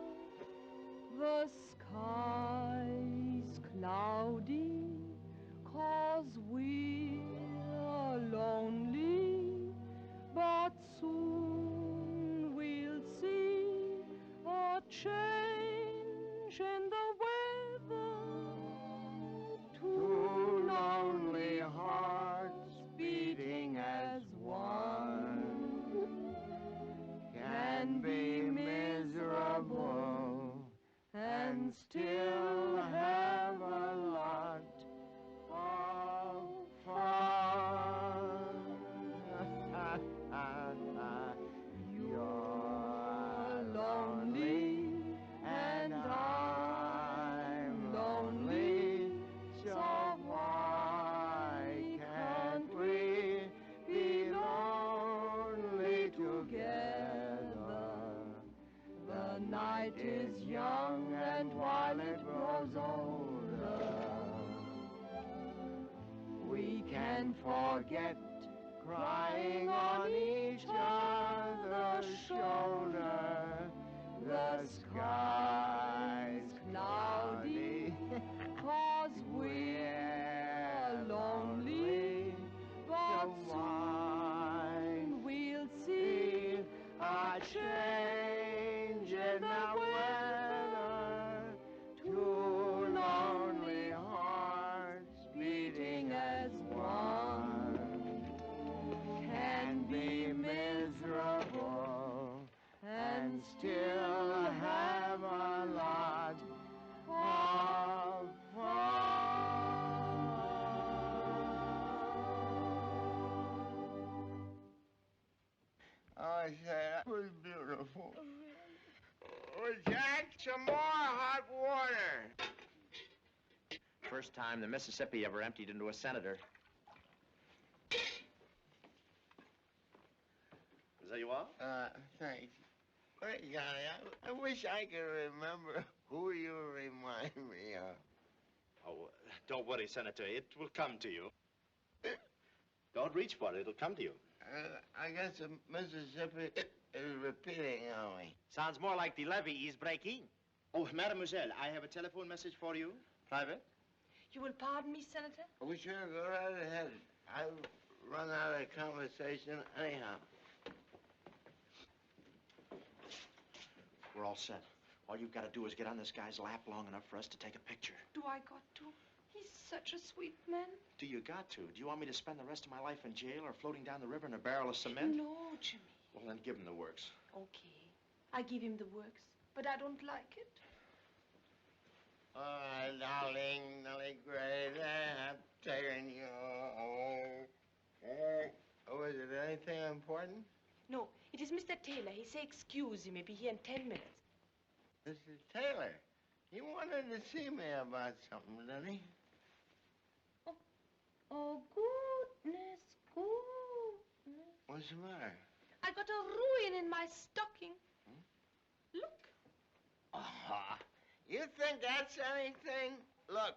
The sky's cloudy, 'cause we're lonely, but soon we'll see a change in the weather. Two lonely hearts beating as one can be miserable and still have a lot of fun. You're lonely and I'm lonely, so why can't we be lonely together? The night is young, and while it grows older, we can forget crying on each other's shoulder. The sky's cloudy, 'cause we're lonely, but soon we'll see a change in the weather. Two lonely hearts beating as one can be miserable and still have a lot of fun. I say, that was beautiful. Oh, Jack, some more hot water. First time the Mississippi ever emptied into a senator. Is that you are? Thanks. Wait, Johnny, I wish I could remember who you remind me of. Oh, don't worry, Senator. It will come to you. Don't reach for it. It'll come to you. I guess the Mississippi is repeating on me. Sounds more like the levee is breaking. Oh, mademoiselle, I have a telephone message for you. Private? You will pardon me, Senator? We sure go right ahead. I've run out of conversation anyhow. We're all set. All you've got to do is get on this guy's lap long enough for us to take a picture. Do I got to? He's such a sweet man. Do you got to? Do you want me to spend the rest of my life in jail or floating down the river in a barrel of cement? No, Jimmy. Well, then give him the works. Okay. I give him the works, but I don't like it. Oh, darling, Nellie Gray, I'm taking you home. Oh, is it anything important? No, it is Mr. Taylor. He say excuse him. He'll be here in 10 minutes. Mr. Taylor, he wanted to see me about something, didn't he? Oh, goodness, goodness. What's the matter? I got a ruin in my stocking. Look. Uh-huh. You think that's anything? Look.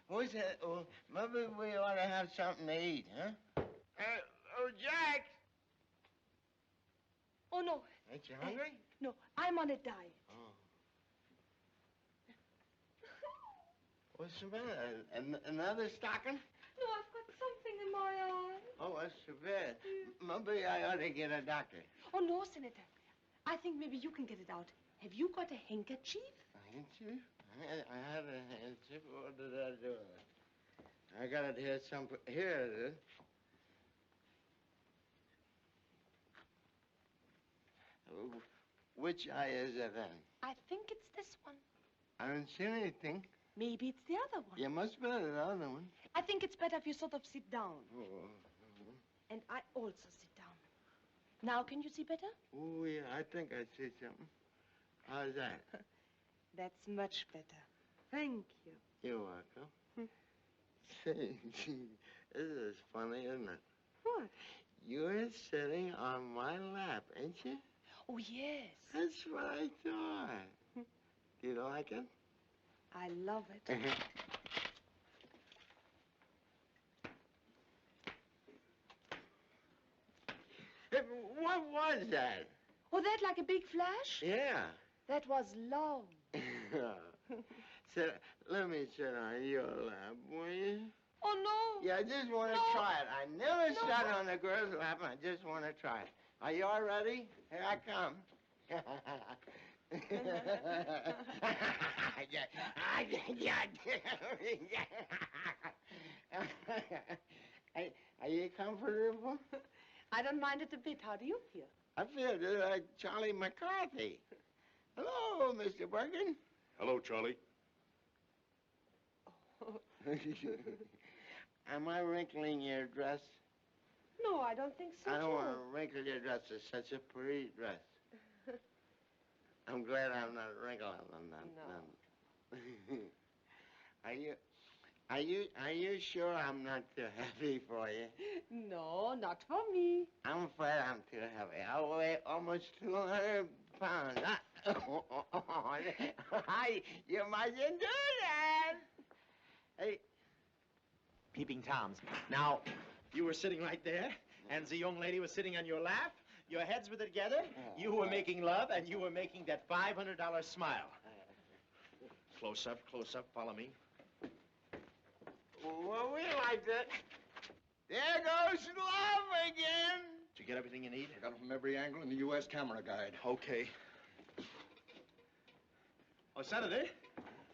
Who said, maybe we ought to have something to eat, huh? Oh, Jack! Oh, no. Ain't you hungry? No, I'm on a diet. Oh. What's the matter? Another stocking? No, I've got something in my eye. Oh, that's too bad. Maybe I ought to get a doctor. Oh, no, Senator. I think maybe you can get it out. Have you got a handkerchief? A handkerchief? I had a handkerchief. What did I do? I got it here somewhere. Here it is. Which eye is it in? I think it's this one. I haven't seen anything. Maybe it's the other one. You must be the other one. I think it's better if you sort of sit down. Oh. And I also sit down. Now, can you see better? Oh, yeah, I think I see something. How's that? That's much better. Thank you. You're welcome. Say, this is funny, isn't it? What? You're sitting on my lap, ain't you? Oh, yes. That's what I thought. Do you like it? I love it. What was that? Oh, that like a big flash? Yeah. That was love. Sit, let me sit on your lap, will you? Oh, no. Yeah, I just want to try it. I never sat on a girl's lap, and I just want to try it. Are you all ready? Here I come. Are you comfortable? I don't mind it a bit. How do you feel? I feel just like Charlie McCarthy. Hello, Mr. Bergen. Hello, Charlie. Am I wrinkling your dress? No, I don't think so. I don't want to wrinkle your dress. It's such a pretty dress. I'm glad I'm not wrinkling them. No. Are you sure I'm not too heavy for you? No, not for me. I'm afraid I'm too heavy. I weigh almost 200 pounds. You mustn't do that. Hey. Peeping Toms. Now, you were sitting right there, and the young lady was sitting on your lap. Your heads were together. You were making love, and you were making that $500 smile. Close up, follow me. Well, we liked it. There goes love again. Did you get everything you need? I got it from every angle in the U.S. camera guide. Okay. Oh, Senator,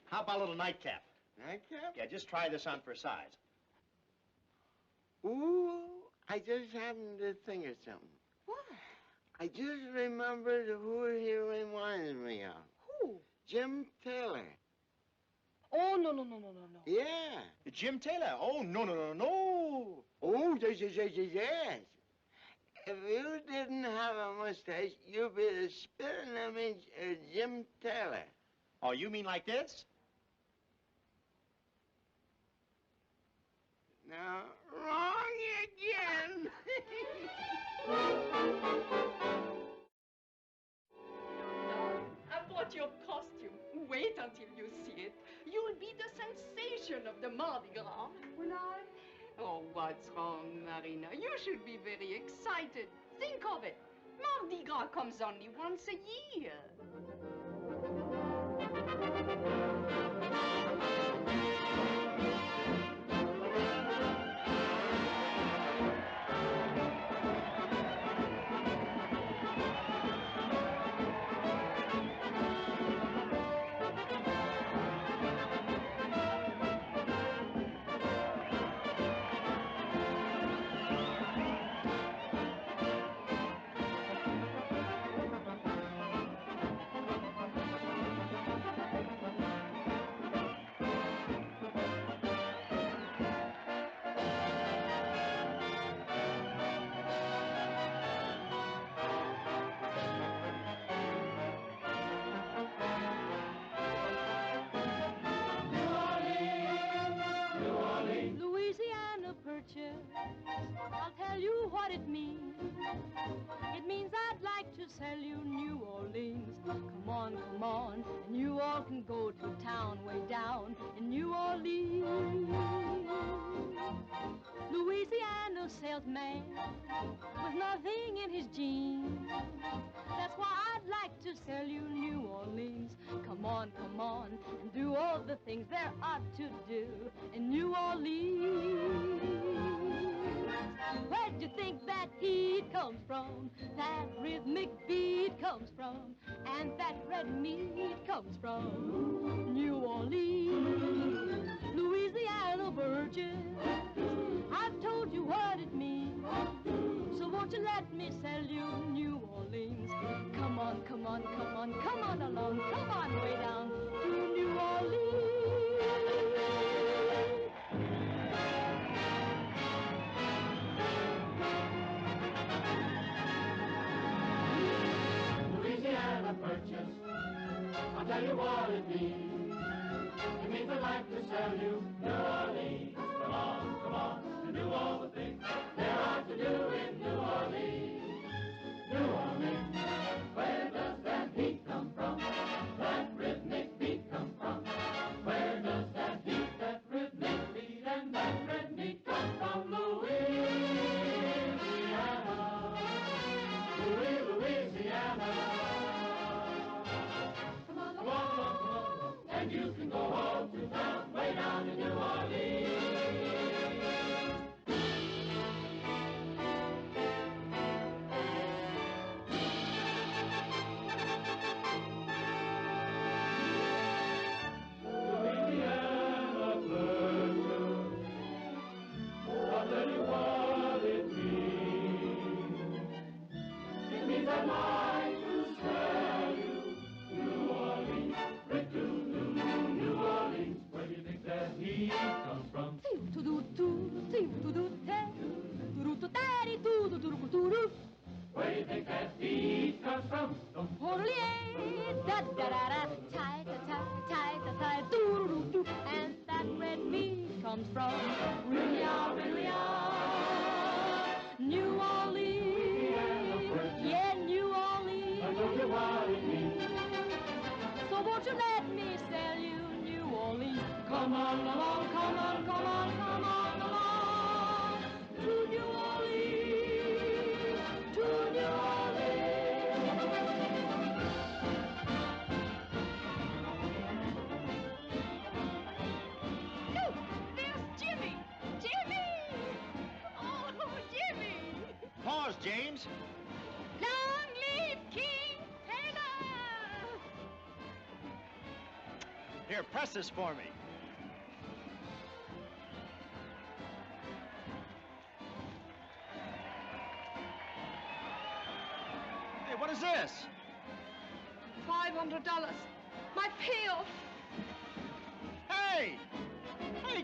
how about a little nightcap? Nightcap? Yeah, just try this on for size. Ooh, I just happened to think of something. What? I just remembered who he reminds me of. Who? Jim Taylor. Oh, no. Yeah. Jim Taylor? Oh, no. Oh, yes. If you didn't have a mustache, you'd be the spitting image of Jim Taylor. Oh, you mean like this? No, wrong again. I bought your costume. Wait until you see it. You'll be the sensation of the Mardi Gras. Will I? Oh, what's wrong, Marina? You should be very excited. Think of it. Mardi Gras comes only once a year. Louisiana Purchase, I'll tell you what it means. It means I'd like to sell you New Orleans. Come on, and you all can go to town way down in New Orleans. Louisiana salesman with nothing in his jeans. That's why I'd like to sell you New Orleans. Come on, and do all the things there are to do in New Orleans. Where'd you think that heat comes from? That rhythmic beat comes from, and that red meat comes from New Orleans. Louisiana virgin, I've told you what it means, so won't you let me sell you New Orleans? Come on along, come on way down to New Orleans. Louisiana purchase, I'll tell you what it means. It means I'd like to sell you New Orleans. Come on, and do all the things there are to do in New Orleans. New Orleans, where does that heat come from? That rhythmic beat come from? Where does that heat, that rhythmic beat, and that red meat come from? Louisiana, Louisiana. Come on, and you can go home to town, way down in New Orleans. Louisiana purchase, I'll tell you what it means. It means I'd like to sell you New Orleans, New Orleans. Where do you think that heat comes from? Where do you think that heat comes from? And that red meat comes from New Orleans. Yeah, New Orleans. I told you what it means. So won't you let me sell you New Orleans? Come on along, to New Orleans, to New Orleans. Look, there's Jimmy! Jimmy! Oh, Jimmy! Pause, James. Long live King Taylor! Here, press this for me. Hey, what is this? $500. My payoff. Hey! Hey!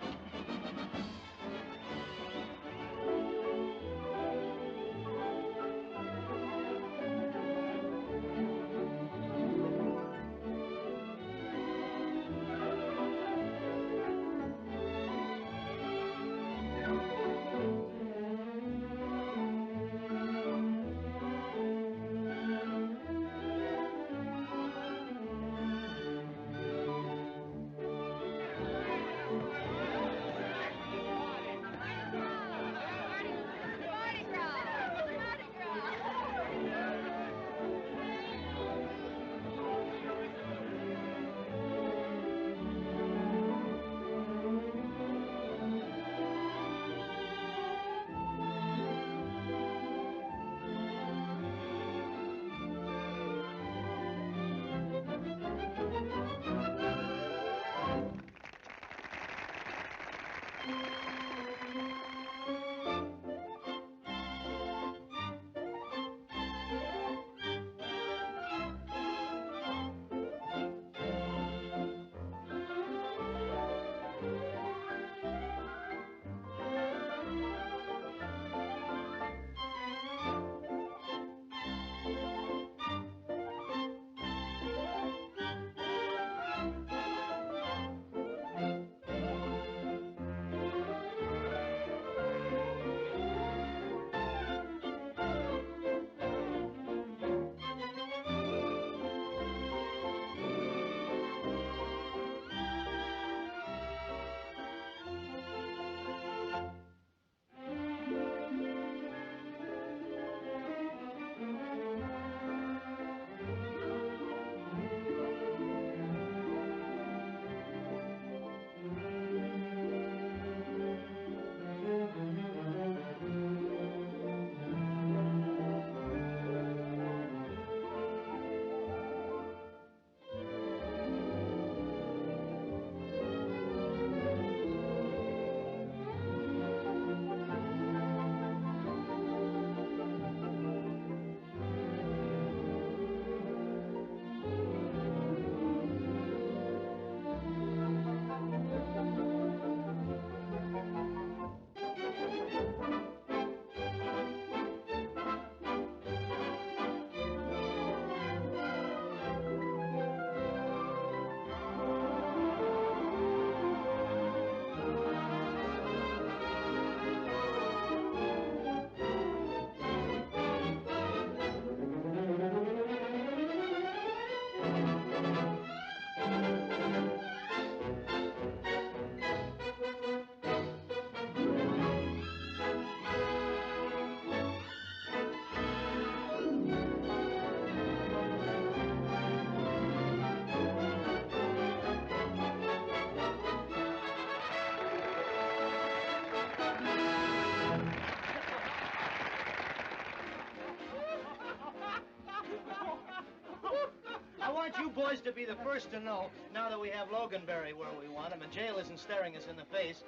want you boys to be the first to know, now that we have Loganberry where we want him and jail isn't staring us in the face,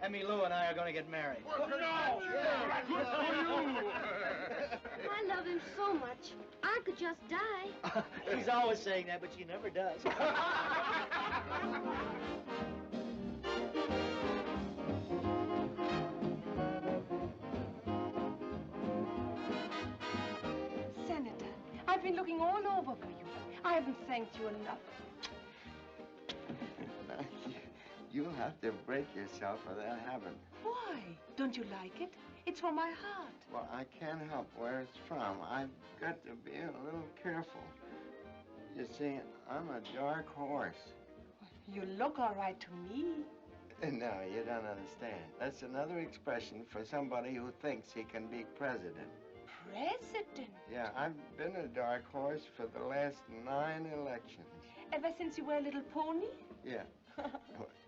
Emmy Lou and I are going to get married. Well, no! Yeah. Good for you! I love him so much. I could just die. She's always saying that, but she never does. Senator, I've been looking all over for you. I haven't thanked you enough. You'll have to break yourself for that habit. Why? Don't you like it? It's from my heart. Well, I can't help where it's from. I've got to be a little careful. You see, I'm a dark horse. You look all right to me. No, you don't understand. That's another expression for somebody who thinks he can be president. President? Yeah, I've been a dark horse for the last 9 elections. Ever since you were a little pony? Yeah.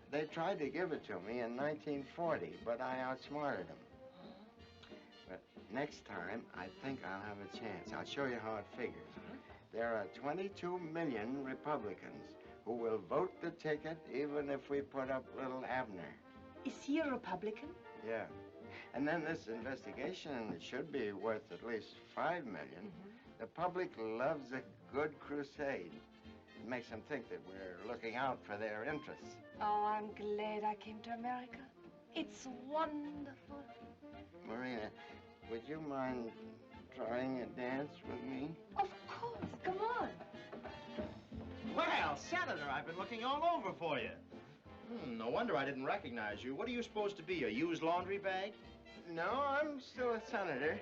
They tried to give it to me in 1940, but I outsmarted them. But next time, I think I'll have a chance. I'll show you how it figures. There are 22 million Republicans who will vote the ticket even if we put up little Abner. Is he a Republican? Yeah. And then this investigation should be worth at least $5 million. The public loves a good crusade. It makes them think that we're looking out for their interests. Oh, I'm glad I came to America. It's wonderful. Marina, would you mind trying a dance with me? Of course. Come on. Well, Senator, I've been looking all over for you. No wonder I didn't recognize you. What are you supposed to be, a used laundry bag? No, I'm still a senator.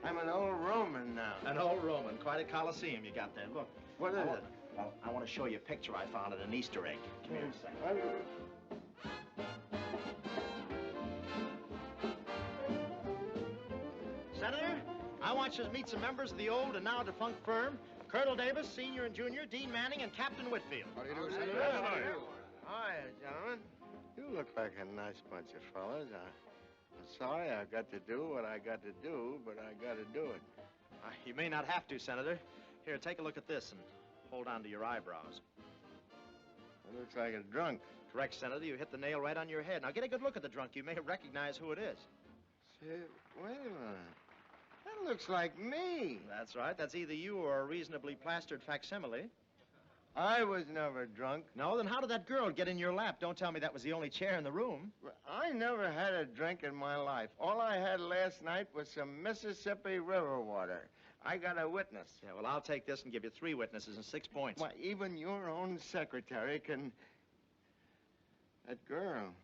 I'm an old Roman now. An old Roman. Quite a coliseum you got there. Look. What is it? Well, I want to show you a picture I found at an Easter egg. Come here a second. Senator, I want you to meet some members of the old and now defunct firm. Colonel Davis, Senior and Junior, Dean Manning, and Captain Whitfield. How do you do, Senator? Hi, gentlemen. You look like a nice bunch of fellas. I'm sorry I've got to do what I got to do, but I got to do it. You may not have to, Senator. Here, take a look at this and hold on to your eyebrows. It looks like a drunk. Correct, Senator. You hit the nail right on your head. Now, get a good look at the drunk. You may recognize who it is. Say, wait a minute. That looks like me. That's right. That's either you or a reasonably plastered facsimile. I was never drunk. No? Then how did that girl get in your lap? Don't tell me that was the only chair in the room. I never had a drink in my life. All I had last night was some Mississippi River water. I got a witness. Yeah, well, I'll take this and give you 3 witnesses and 6 points. Why, even your own secretary can... That girl.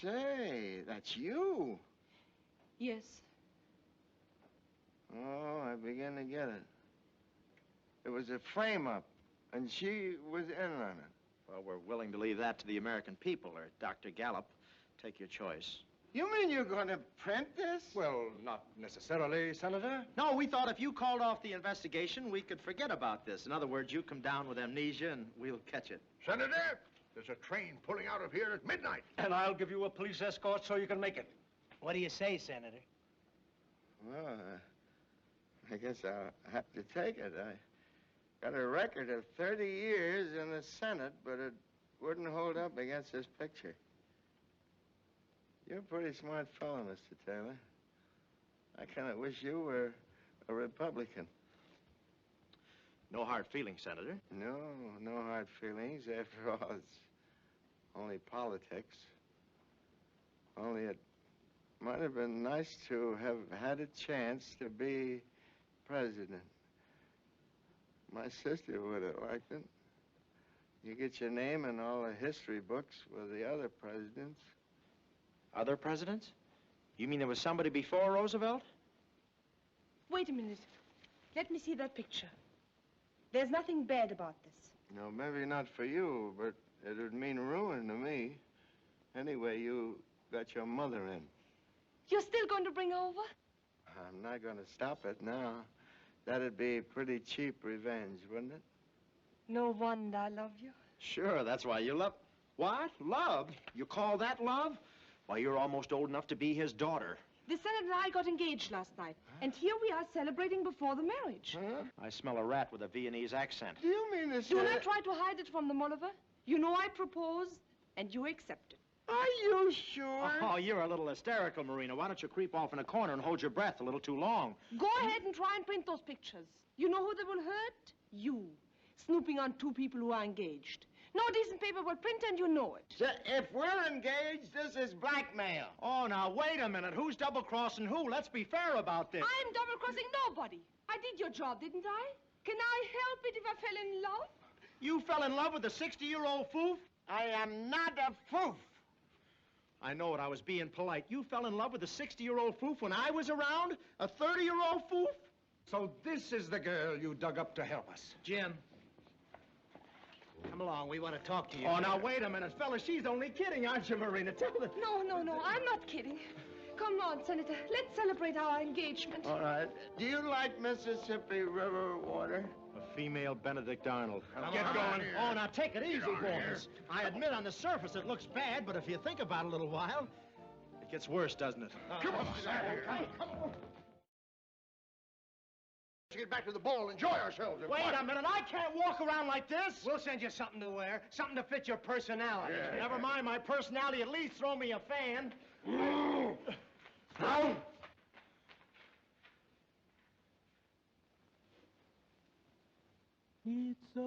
Say, that's you. Yes. Oh, I begin to get it. It was a frame-up, and she was in on it. Well, we're willing to leave that to the American people, or Dr. Gallup. Take your choice. You mean you're going to print this? Well, not necessarily, Senator. No, we thought if you called off the investigation, we could forget about this. In other words, you come down with amnesia, and we'll catch it. Senator, there's a train pulling out of here at midnight. And I'll give you a police escort so you can make it. What do you say, Senator? Well, I guess I'll have to take it. I got a record of 30 years in the Senate, but it wouldn't hold up against this picture. You're a pretty smart fellow, Mr. Taylor. I kind of wish you were a Republican. No hard feelings, Senator. No, no hard feelings. After all, it's only politics. Only it might have been nice to have had a chance to be president. My sister would have liked it. You get your name in all the history books with the other presidents. Other presidents? You mean there was somebody before Roosevelt? Wait a minute. Let me see that picture. There's nothing bad about this. No, maybe not for you, but it would mean ruin to me. Anyway, you got your mother in. You're still going to bring her over? I'm not going to stop it now. That'd be pretty cheap revenge, wouldn't it? No wonder I love you. Sure, that's why you love... What? Love? You call that love? Why, you're almost old enough to be his daughter. The Senator and I got engaged last night, and here we are celebrating before the marriage. Huh? I smell a rat with a Viennese accent. Do you mean to say... Do not try to hide it from them, Oliver. You know I proposed, and you accepted. Are you sure? Oh, you're a little hysterical, Marina. Why don't you creep off in a corner and hold your breath a little too long? Go ahead and try and print those pictures. You know who they will hurt? You. Snooping on two people who are engaged. No decent paper will print, and you know it. So if we're engaged, this is blackmail. Oh, now, wait a minute. Who's double-crossing who? Let's be fair about this. I'm double-crossing nobody. I did your job, didn't I? Can I help it if I fell in love? You fell in love with a 60-year-old foof? I am not a foof. I know it. I was being polite. You fell in love with a 60-year-old foof when I was around? A 30-year-old foof? So this is the girl you dug up to help us. Jim. Come along, we want to talk to you. Oh, now, wait a minute, fella. She's only kidding, aren't you, Marina? Tell her. No, I'm not kidding. Come on, Senator. Let's celebrate our engagement. All right. Do you like Mississippi River water? A female Benedict Arnold. Get going. Oh, now, take it easy, boys. I admit on the surface it looks bad, but if you think about it a little while, it gets worse, doesn't it? Come on, come on. Let's get back to the ball, enjoy ourselves. Wait a minute, I can't walk around like this. We'll send you something to wear, something to fit your personality. Yeah. Never mind my personality, at least throw me a fan. Now. It's a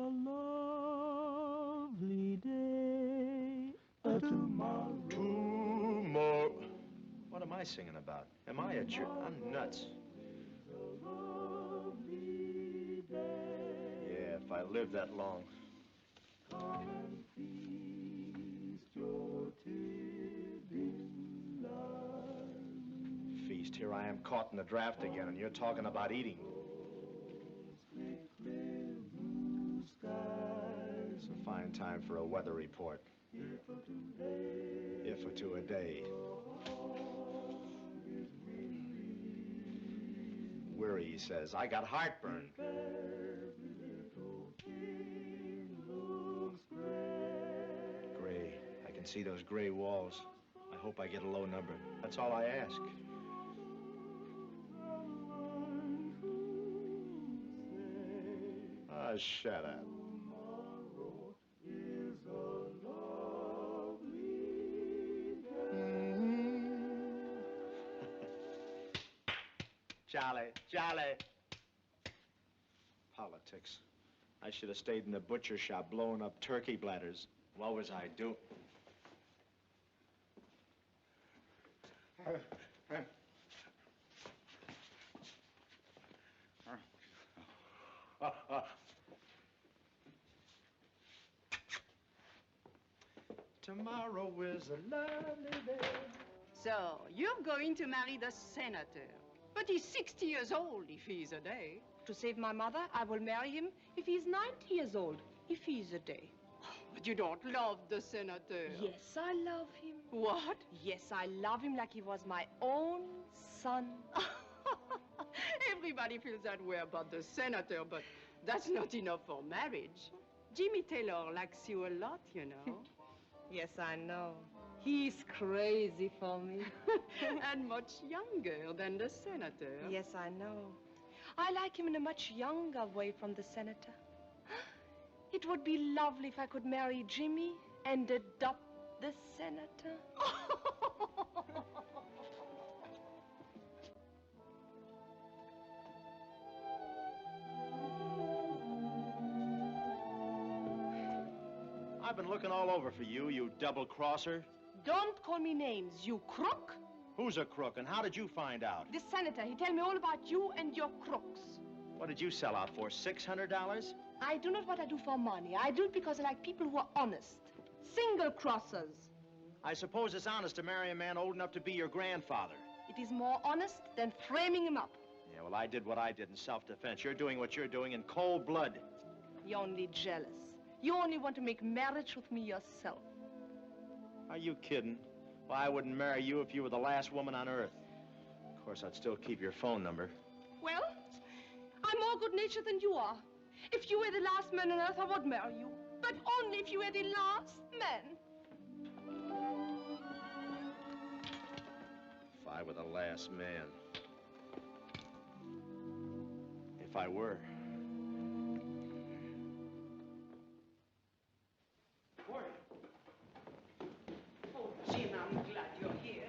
lovely day. Tomorrow. Tomorrow. What am I singing about? Am I a jerk? I'm nuts. Yeah, if I live that long. Feast, here I am caught in the draft again, and you're talking about eating. It's a fine time for a weather report. If or two a day. Weary, he says. I got heartburn. Gray. I can see those gray walls. I hope I get a low number. That's all I ask. Ah, shut up. Jolly, jolly. Politics. I should have stayed in the butcher shop blowing up turkey bladders. What was I doing? Tomorrow is a lovely day. So, you're going to marry the senator. But he's 60 years old if he's a day. To save my mother, I will marry him if he's 90 years old, if he's a day. But you don't love the senator. Yes, I love him. What? Yes, I love him like he was my own son. Everybody feels that way about the senator, but that's not enough for marriage. Jimmy Taylor likes you a lot, you know. Yes, I know. He's crazy for me. And much younger than the senator. Yes, I know. I like him in a much younger way from the senator. It would be lovely if I could marry Jimmy and adopt the senator. I've been looking all over for you, you double-crosser. Don't call me names, you crook. Who's a crook, and how did you find out? The senator, he tell me all about you and your crooks. What did you sell out for, $600? I do not what I do for money. I do it because I like people who are honest. Single crossers. I suppose it's honest to marry a man old enough to be your grandfather. It is more honest than framing him up. Yeah, well, I did what I did in self-defense. You're doing what you're doing in cold blood. You're only jealous. You only want to make marriage with me yourself. Are you kidding? Well, I wouldn't marry you if you were the last woman on earth. Of course, I'd still keep your phone number. Well, I'm more good-natured than you are. If you were the last man on earth, I would marry you. But only if you were the last man. I were the last man. If I were. Oh, Jim, I'm glad you're here.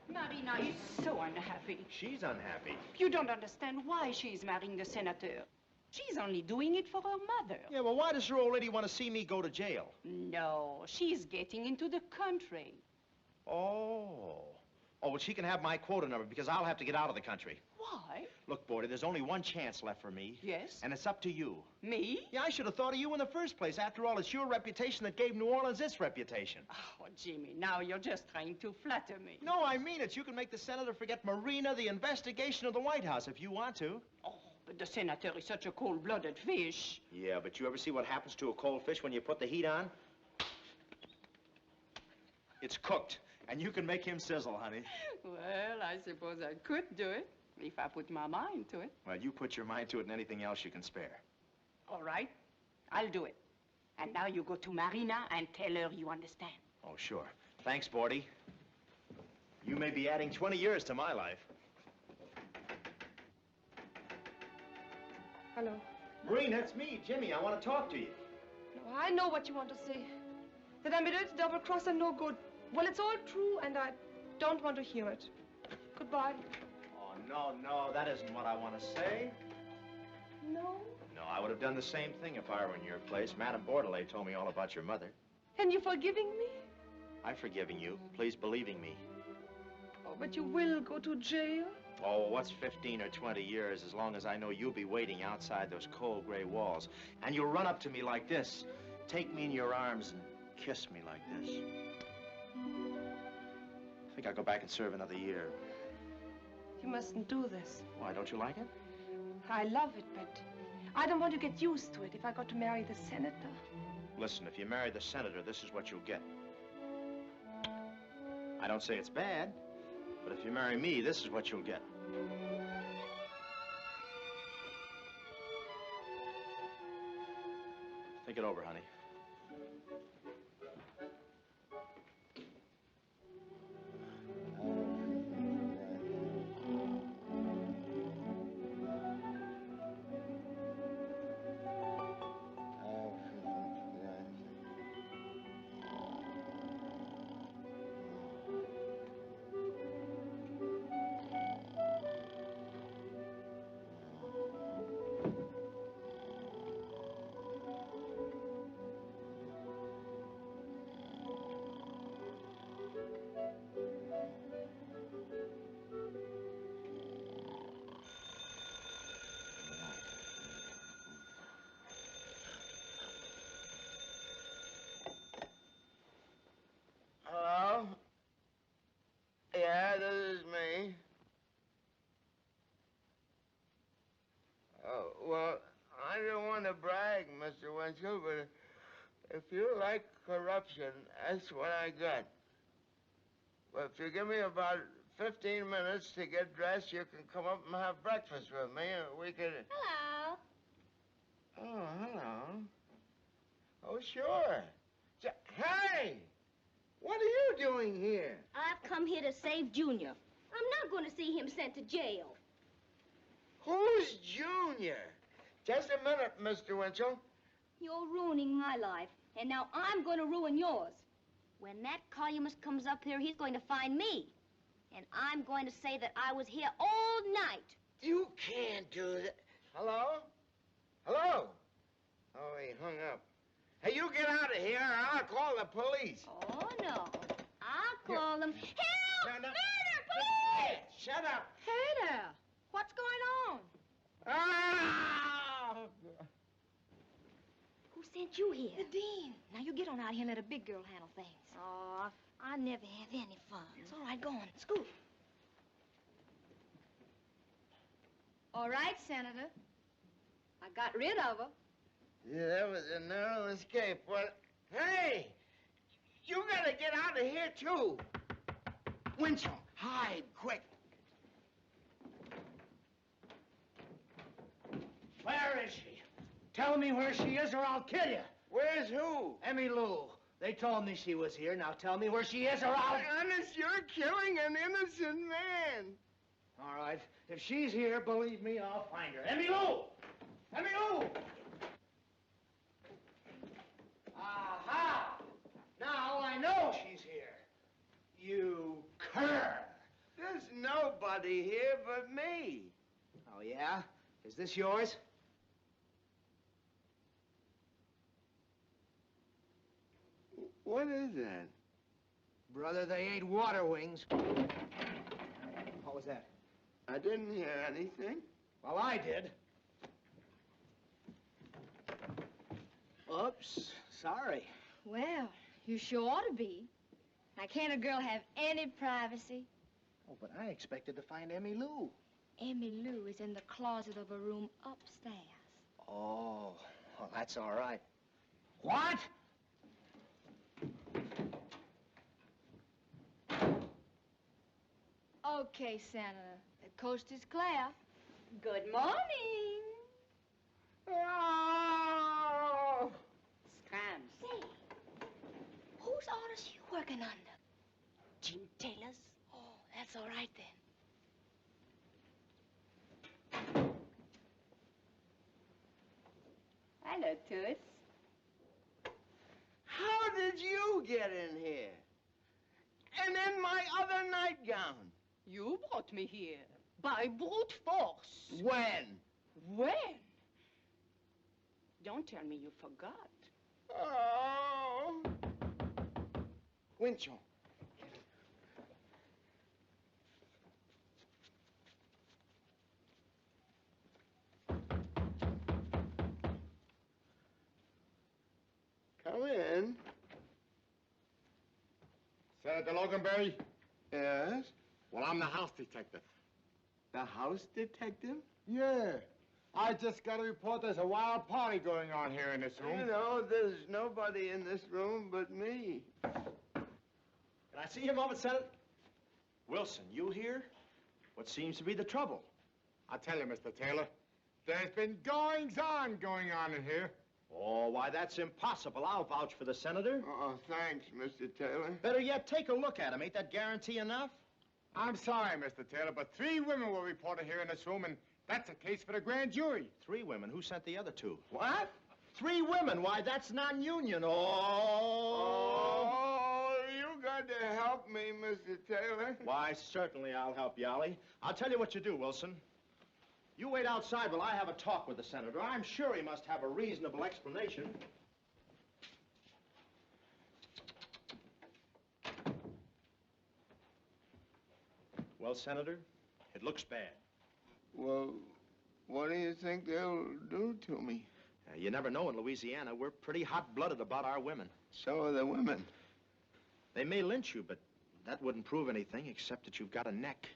Marina is so unhappy. She's unhappy. You don't understand why she's marrying the senator. She's only doing it for her mother. Yeah, well, why does her old lady want to see me go to jail? No, she's getting into the country. Oh. Oh, well, she can have my quota number because I'll have to get out of the country. Why? Look, Bordy, there's only one chance left for me. Yes? And it's up to you. Me? Yeah, I should have thought of you in the first place. After all, it's your reputation that gave New Orleans its reputation. Oh, Jimmy, now you're just trying to flatter me. No, I mean it. You can make the senator forget Marina, the investigation of the White House, if you want to. Oh, but the senator is such a cold-blooded fish. Yeah, but you ever see what happens to a cold fish when you put the heat on? It's cooked, and you can make him sizzle, honey. Well, I suppose I could do it, if I put my mind to it. Well, you put your mind to it and anything else you can spare. All right, I'll do it. And now you go to Marina and tell her you understand. Oh, sure. Thanks, Bordy. You may be adding 20 years to my life. Hello. Green, that's me, Jimmy. I want to talk to you. No, I know what you want to say. That I'm a dirty double-cross and no good. Well, it's all true, and I don't want to hear it. Goodbye. Oh, no, that isn't what I want to say. No? No, I would have done the same thing if I were in your place. Madame Bordelais told me all about your mother. And you forgiving me? I'm forgiving you. Please believing me. Oh, but you will go to jail? Oh, what's 15 or 20 years as long as I know you'll be waiting outside those cold gray walls. And you'll run up to me like this, take me in your arms and kiss me like this. I think I'll go back and serve another year. You mustn't do this. Why, don't you like it? I love it, but I don't want to get used to it if I got to marry the senator. Listen, if you marry the senator, this is what you'll get. I don't say it's bad, but if you marry me, this is what you'll get. Think it over, honey. Hello? Yeah, this is me. Oh, well, I don't want to brag, Mr. Winchell, but if you like corruption, that's what I got. Well, if you give me about 15 minutes to get dressed, you can come up and have breakfast with me, and we could... Hello. Oh, hello. Oh, sure. Hey! What are you doing here? I've come here to save Junior. I'm not going to see him sent to jail. Who's Junior? Just a minute, Mr. Winchell. You're ruining my life, and now I'm going to ruin yours. When that columnist comes up here, he's going to find me. And I'm going to say that I was here all night. You can't do that. Hello? Hello? Oh, he hung up. Hey, you get out of here, or I'll call the police. Oh, no. I'll call them. Help! No, no. Murder! Police! Hey, shut up. Hey there. What's going on? Ah! Who sent you here? The dean. Now, you get on out here and let a big girl handle things. Oh, I never have any fun. It's all right, go on. Scoot. All right, Senator. I got rid of her. Yeah, that was a narrow escape. But, hey, you gotta get out of here, too. Winchell, hide, quick. Where is she? Tell me where she is or I'll kill you. Where's who? Emmy Lou, They told me she was here. Now tell me where she is, or I'll... Honest, you're killing an innocent man. All right. If she's here, believe me, I'll find her. Emmy Lou! Emmy Lou! Aha! Now I know she's here. You cur! There's nobody here but me. Oh, yeah? Is this yours? What is that? Brother, they ain't water wings. What was that? I didn't hear anything. Well, I did. Oops, sorry. Well, you sure ought to be. Now, can't a girl have any privacy? Oh, but I expected to find Emmy Lou. Emmy Lou is in the closet of a room upstairs. Oh, well, that's all right. What? Okay, Senator. The coast is clear. Good morning. Oh! Scrams. Say, whose orders you working under? Jim Taylor's? Oh, that's all right then. Hello, Toots. How did you get in here? And in my other nightgown? You brought me here by brute force. When? When? Don't tell me you forgot. Oh. Winchell. Come in. Senator Loganberry? Yes? Well, I'm the house detective. The house detective? Yeah. I just got a report there's a wild party going on here in this room. You know, there's nobody in this room but me. Can I see you a moment, Senator? Wilson, you here? What seems to be the trouble? I tell you, Mr. Taylor, there's been goings-on going on in here. Oh, why, that's impossible. I'll vouch for the senator. Oh, thanks, Mr. Taylor. Better yet, take a look at him. Ain't that guarantee enough? I'm sorry, Mr. Taylor, but 3 women were reported here in this room, and that's a case for the grand jury. 3 women? Who sent the other 2? What? 3 women? Why, that's non-union. Oh, you got to help me, Mr. Taylor. Why, certainly I'll help you, Ollie. I'll tell you what you do, Wilson. You wait outside while I have a talk with the senator. I'm sure he must have a reasonable explanation. Well, Senator, it looks bad. Well, what do you think they'll do to me? You never know in Louisiana. We're pretty hot-blooded about our women. So are the women. They may lynch you, but that wouldn't prove anything except that you've got a neck.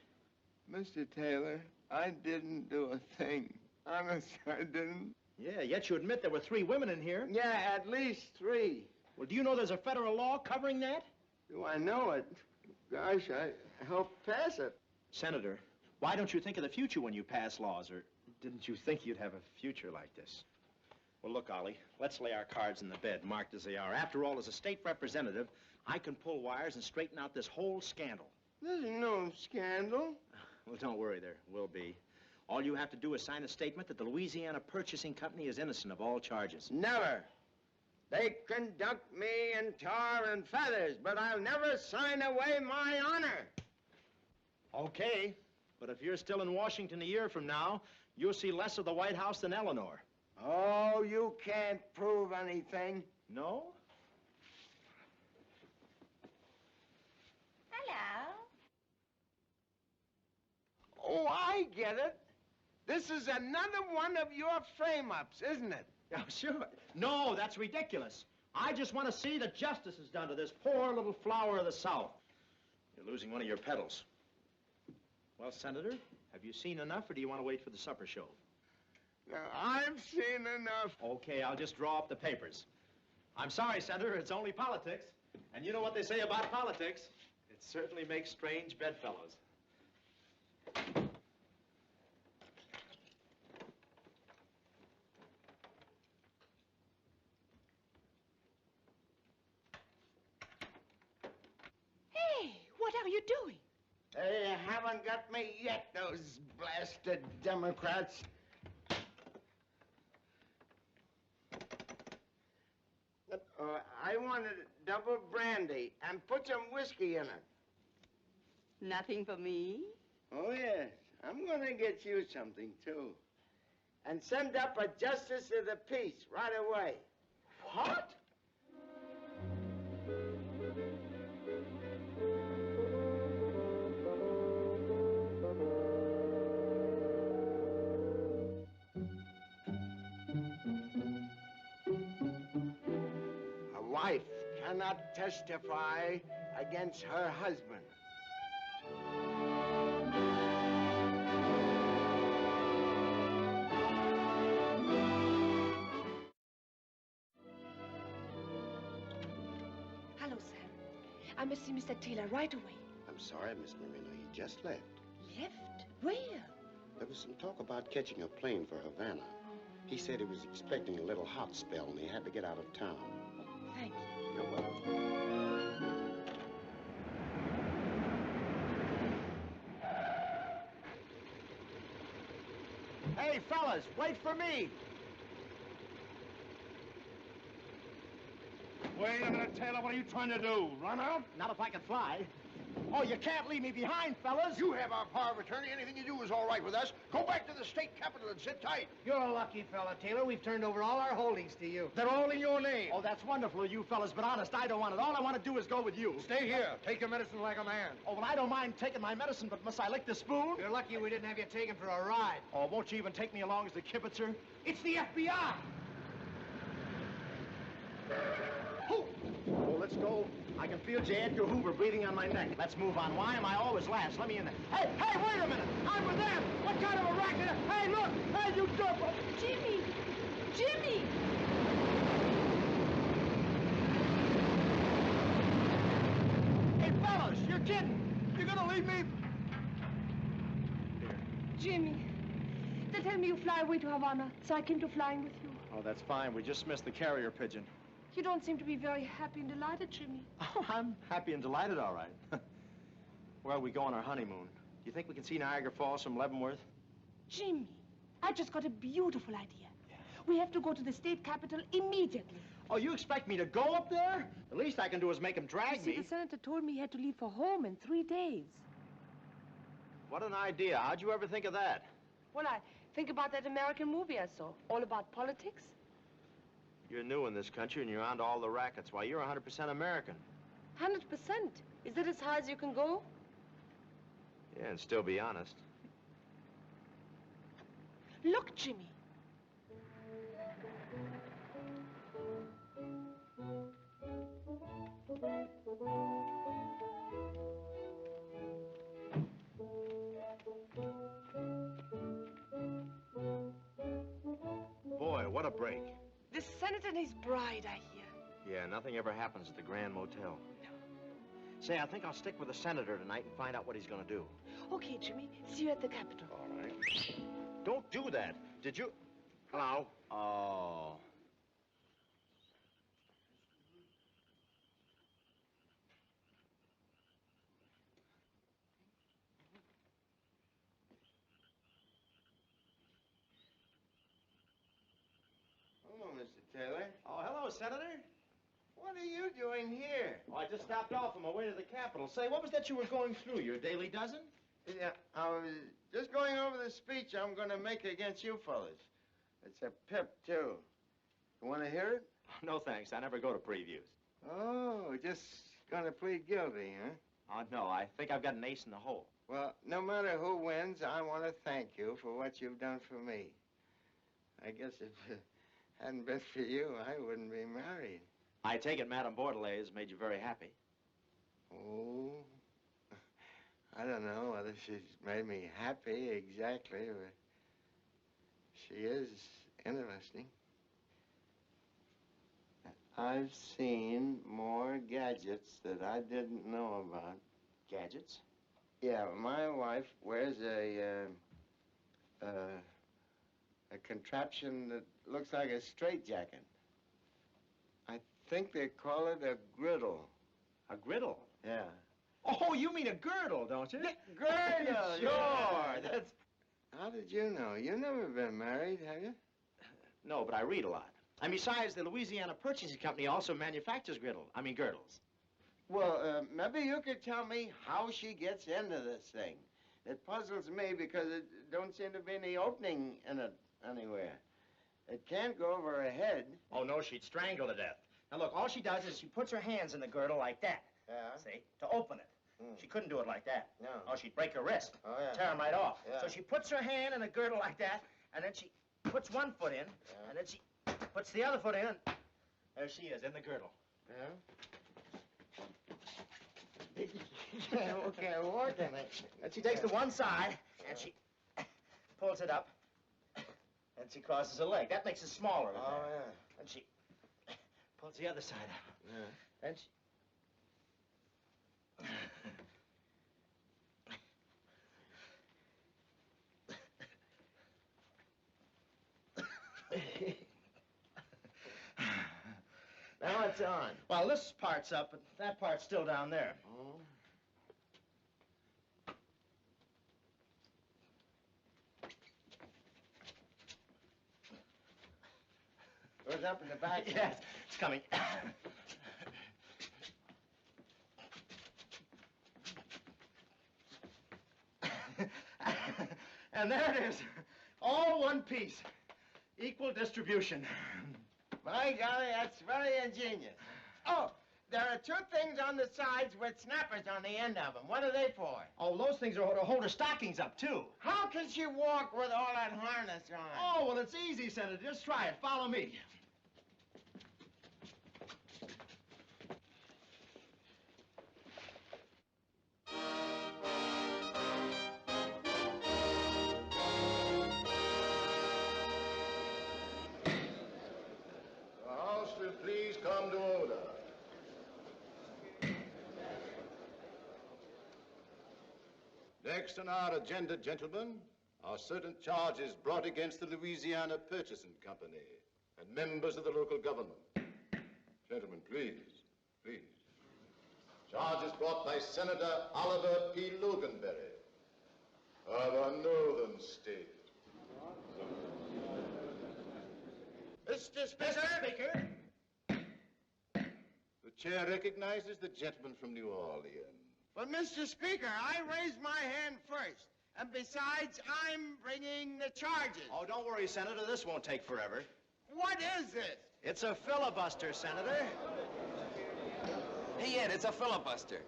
Mr. Taylor, I didn't do a thing. Honest, I didn't. Yeah, yet you admit there were 3 women in here. Yeah, at least 3. Well, do you know there's a federal law covering that? Do I know it? Gosh, I helped pass it. Senator, why don't you think of the future when you pass laws? Or didn't you think you'd have a future like this? Well, look, Ollie, let's lay our cards in the bed, marked as they are. After all, as a state representative, I can pull wires and straighten out this whole scandal. There's no scandal. Well, don't worry, there will be. All you have to do is sign a statement that the Louisiana Purchasing Company is innocent of all charges. Never. They conduct me in tar and feathers, but I'll never sign away my honor. Okay, but if you're still in Washington a year from now, you'll see less of the White House than Eleanor. Oh, you can't prove anything. No? Hello. Oh, I get it. This is another one of your frame-ups, isn't it? Oh, sure. No, that's ridiculous. I just want to see that justice is done to this poor little flower of the South. You're losing one of your petals. Well, Senator, have you seen enough, or do you want to wait for the supper show? Now, I've seen enough. Okay, I'll just draw up the papers. I'm sorry, Senator, it's only politics. And you know what they say about politics. It certainly makes strange bedfellows. are you doing? They haven't got me yet, those blasted Democrats. I wanted double brandy and put some whiskey in it. Nothing for me? Oh, yes. I'm gonna get you something, too. And send up a justice of the peace right away. What? A wife cannot testify against her husband. Hello, Sam. I must see Mr. Taylor right away. I'm sorry, Miss Marina. He just left. Left? Where? There was some talk about catching a plane for Havana. He said he was expecting a little hot spell and he had to get out of town. Thank you. You're welcome. Hey, fellas, wait for me. Wait a minute, Taylor. What are you trying to do? Run out? Not if I can fly. Oh, you can't leave me behind, fellas. You have our power of attorney. Anything you do is all right with us. Go back to the state capitol and sit tight. You're a lucky fella, Taylor. We've turned over all our holdings to you. They're all in your name. Oh, that's wonderful of you fellas, but honest, I don't want it. All I want to do is go with you. Stay here. Take your medicine like a man. Oh, well, I don't mind taking my medicine, but must I lick the spoon? You're lucky we didn't have you taken for a ride. Oh, won't you even take me along as a kibitzer? It's the FBI! Oh, let's go. I can feel J. Edgar Hoover breathing on my neck. Let's move on. Why am I always last? Let me in there. Hey, wait a minute. I'm with them. What kind of a racket? Hey, look. Hey, you dope. Jimmy! Jimmy! Hey, fellas, you're kidding. You're gonna leave me? Jimmy, they tell me you fly away to Havana, so I came to flying with you. Oh, that's fine. We just missed the carrier pigeon. You don't seem to be very happy and delighted, Jimmy. Oh, I'm happy and delighted, all right. Well, we go on our honeymoon. Do you think we can see Niagara Falls from Leavenworth? Jimmy, I just got a beautiful idea. We have to go to the state capitol immediately. Oh, you expect me to go up there? The least I can do is make him drag See, me. the senator told me he had to leave for home in 3 days. What an idea. How'd you ever think of that? Well, I think about that American movie I saw, all about politics. You're new in this country and you're onto all the rackets. Why, you're 100% American. 100%? Is that as high as you can go? Yeah, and still be honest. Look, Jimmy. Boy, what a break. The senator and his bride, I hear. Yeah, nothing ever happens at the Grand Motel. No. Say, I think I'll stick with the senator tonight and find out what he's gonna do. Okay, Jimmy. See you at the capitol. All right. Don't do that. Did you... Hello? Oh. Hello, Mr. Taylor. Oh, hello, Senator. What are you doing here? Oh, I just stopped off on my way to the Capitol. Say, what was that you were going through? Your daily dozen? Yeah, I was just going over the speech I'm going to make against you fellas. It's a pip, too. You want to hear it? No, thanks. I never go to previews. Oh, just going to plead guilty, huh? Oh, no. I think I've got an ace in the hole. Well, no matter who wins, I want to thank you for what you've done for me. I guess if it hadn't been for you, I wouldn't be married. I take it Madame Bordelais has made you very happy. Oh, I don't know whether she's made me happy exactly, but she is interesting. I've seen more gadgets that I didn't know about. Gadgets? Yeah, my wife wears a contraption that looks like a straitjacket. I think they call it a griddle. A griddle? Yeah. Oh, you mean a girdle, don't you? Girdle, Sure, yeah. that's... How did you know? You've never been married, have you? No, but I read a lot. And besides, the Louisiana Purchasing Company also manufactures girdles. Well, maybe you could tell me how she gets into this thing. It puzzles me because it don't seem to be any opening in it anywhere. It can't go over her head. Oh, no, she'd strangle to death. Now, look, all she does is she puts her hands in the girdle like that. Yeah? See? To open it. She couldn't do it like that. No. Oh, she'd break her wrist. Oh, yeah. Tear him right off. Yeah. So she puts her hand in the girdle like that, and then she puts one foot in, and then she puts the other foot in, and there she is, in the girdle. Yeah? Okay, work in it. And she takes the one side, and she pulls it up, and she crosses her leg. That makes it smaller. Oh, yeah. And she pulls the other side up. Yeah. And she... Now it's on. Well, this part's up, but that part's still down there. Oh. Goes up in the back. Yes, it's coming. And there it is. All one piece. Equal distribution. My golly, that's very ingenious. Oh, there are two things on the sides with snappers on the end of them. What are they for? Oh, those things are to hold her stockings up, too. How can she walk with all that harness on? Oh, well, it's easy, Senator. Just try it. Follow me. The House will please come to order. Next on our agenda, gentlemen, are certain charges brought against the Louisiana Purchasing Company and members of the local government. Gentlemen, please, please. Charges brought by Senator Oliver P. Loganberry of a northern state. Mr. Speaker. The chair recognizes the gentleman from New Orleans. But, Mr. Speaker, I raised my hand first. And besides, I'm bringing the charges. Oh, don't worry, Senator. This won't take forever. What is this? It's a filibuster, Senator. Hey, Ed, it's a filibuster.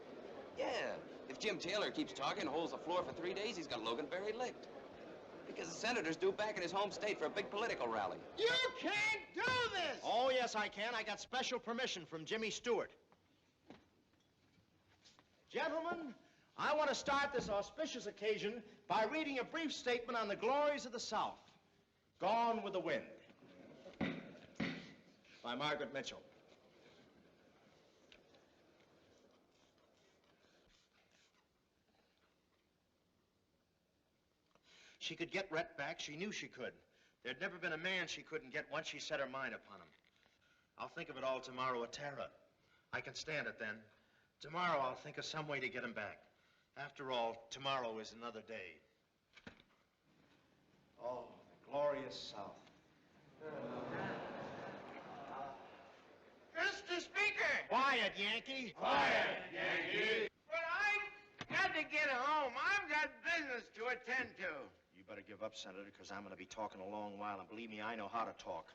Yeah. If Jim Taylor keeps talking and holds the floor for 3 days, he's got Loganberry licked. Because the senator's due back in his home state for a big political rally. You can't do this! Oh, yes, I can. I got special permission from Jimmy Stewart. Gentlemen, I want to start this auspicious occasion by reading a brief statement on the glories of the South. Gone with the Wind. By Margaret Mitchell. She could get Rhett back. She knew she could. There'd never been a man she couldn't get once she set her mind upon him. I'll think of it all tomorrow at Tara. I can stand it then. Tomorrow I'll think of some way to get him back. After all, tomorrow is another day. Oh, the glorious South. Mr. Speaker! Quiet, Yankee. Quiet, Yankee. But I've got to get home. I've got business to attend to. You better give up, Senator, because I'm going to be talking a long while, and believe me, I know how to talk.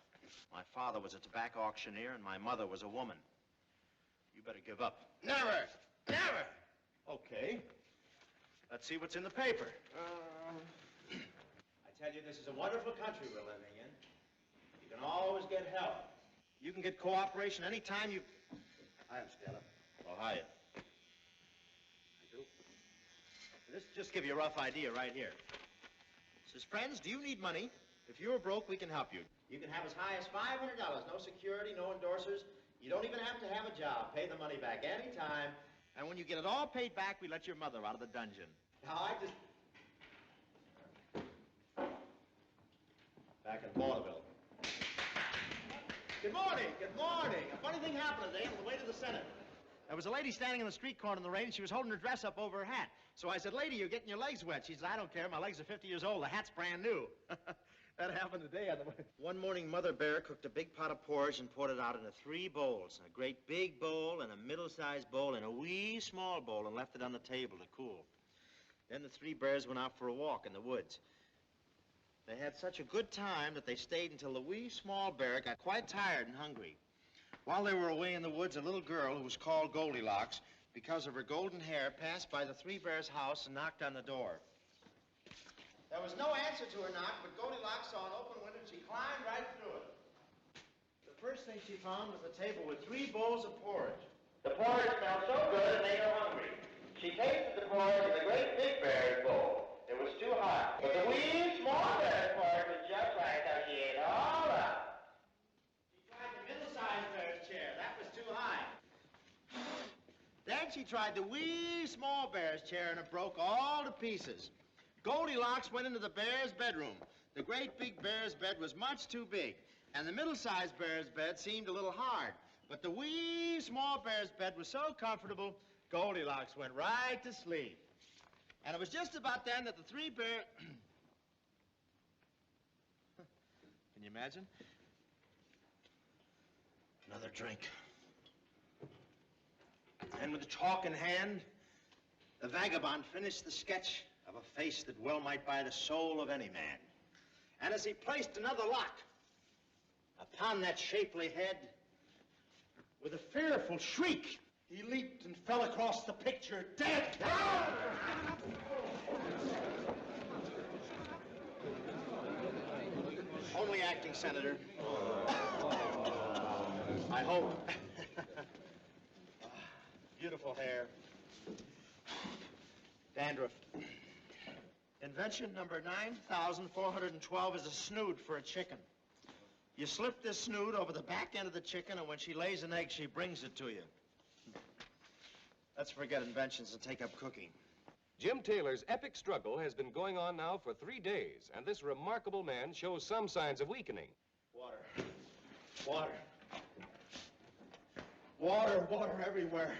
My father was a tobacco auctioneer, and my mother was a woman. You better give up. Never. Never. Okay. Let's see what's in the paper. I tell you, this is a wonderful country we're living in. You can always get help. You can get cooperation anytime you... Hiya, Stella. Oh, hiya. I do. This just give you a rough idea right here. It says, friends, do you need money? If you're broke, we can help you. You can have as high as $500. No security, no endorsers. You don't even have to have a job. Pay the money back anytime. And when you get it all paid back, we let your mother out of the dungeon. Now, I just... Back in vaudeville. Good morning, good morning. A funny thing happened today on the way to the Senate. There was a lady standing in the street corner in the rain, and she was holding her dress up over her hat. So I said, lady, you're getting your legs wet. She said, I don't care. My legs are 50 years old. The hat's brand new. That happened today on the way. One morning, Mother Bear cooked a big pot of porridge and poured it out into 3 bowls. A great big bowl and a middle-sized bowl and a wee small bowl, and left it on the table to cool. Then the 3 bears went out for a walk in the woods. They had such a good time that they stayed until the wee small bear got quite tired and hungry. While they were away in the woods, a little girl who was called Goldilocks, because of her golden hair, passed by the 3 bears' house and knocked on the door. There was no answer to her knock, but Goldilocks saw an open window and she climbed right through it. The first thing she found was a table with 3 bowls of porridge. The porridge smelled so good it made her hungry. She tasted the porridge in the great big bear's bowl. It was too hot. But the wee small bear's porridge was just right, so she ate all up. She tried the middle-sized bear's chair. That was too high. Then she tried the wee small bear's chair, and it broke all to pieces. Goldilocks went into the bear's bedroom. The great big bear's bed was much too big, and the middle-sized bear's bed seemed a little hard. But the wee small bear's bed was so comfortable, Goldilocks went right to sleep. And it was just about then that the 3 bears... Can you imagine? Another drink. And with the chalk in hand, the vagabond finished the sketch of a face that well might buy the soul of any man. And as he placed another lock upon that shapely head, with a fearful shriek, he leaped and fell across the picture, dead. Only acting, Senator. I hope. Beautiful hair. Dandruff. Invention number 9,412 is a snood for a chicken. You slip this snood over the back end of the chicken, and when she lays an egg, she brings it to you. Let's forget inventions and take up cooking. Jim Taylor's epic struggle has been going on now for 3 days, and this remarkable man shows some signs of weakening. Water. Water. Water, water everywhere.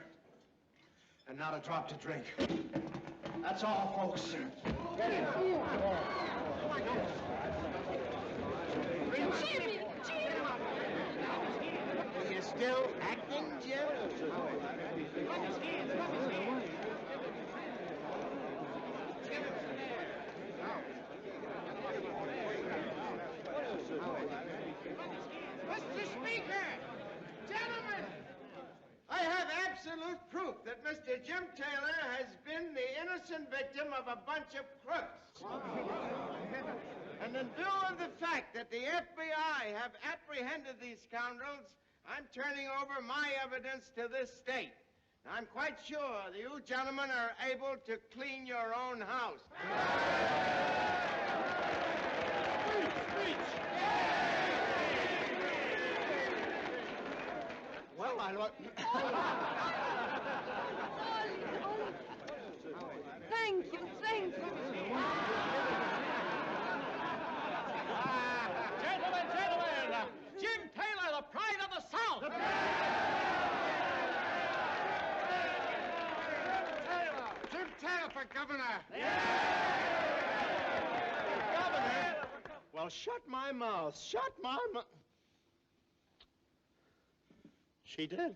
And not a drop to drink. That's all, folks. You're still acting, Jim? Mr. Speaker, gentlemen, I have absolute proof that Mr. Jim Taylor has been the innocent victim of a bunch of crooks. And in view of the fact that the FBI have apprehended these scoundrels, I'm turning over my evidence to this state. I'm quite sure that you gentlemen are able to clean your own house. Speech! Well, I look... Thank you, thank you. Gentlemen, Jim Taylor, the pride of the South! Jim Taylor for governor! Governor? Well, shut my mouth. Shut my mouth. She did.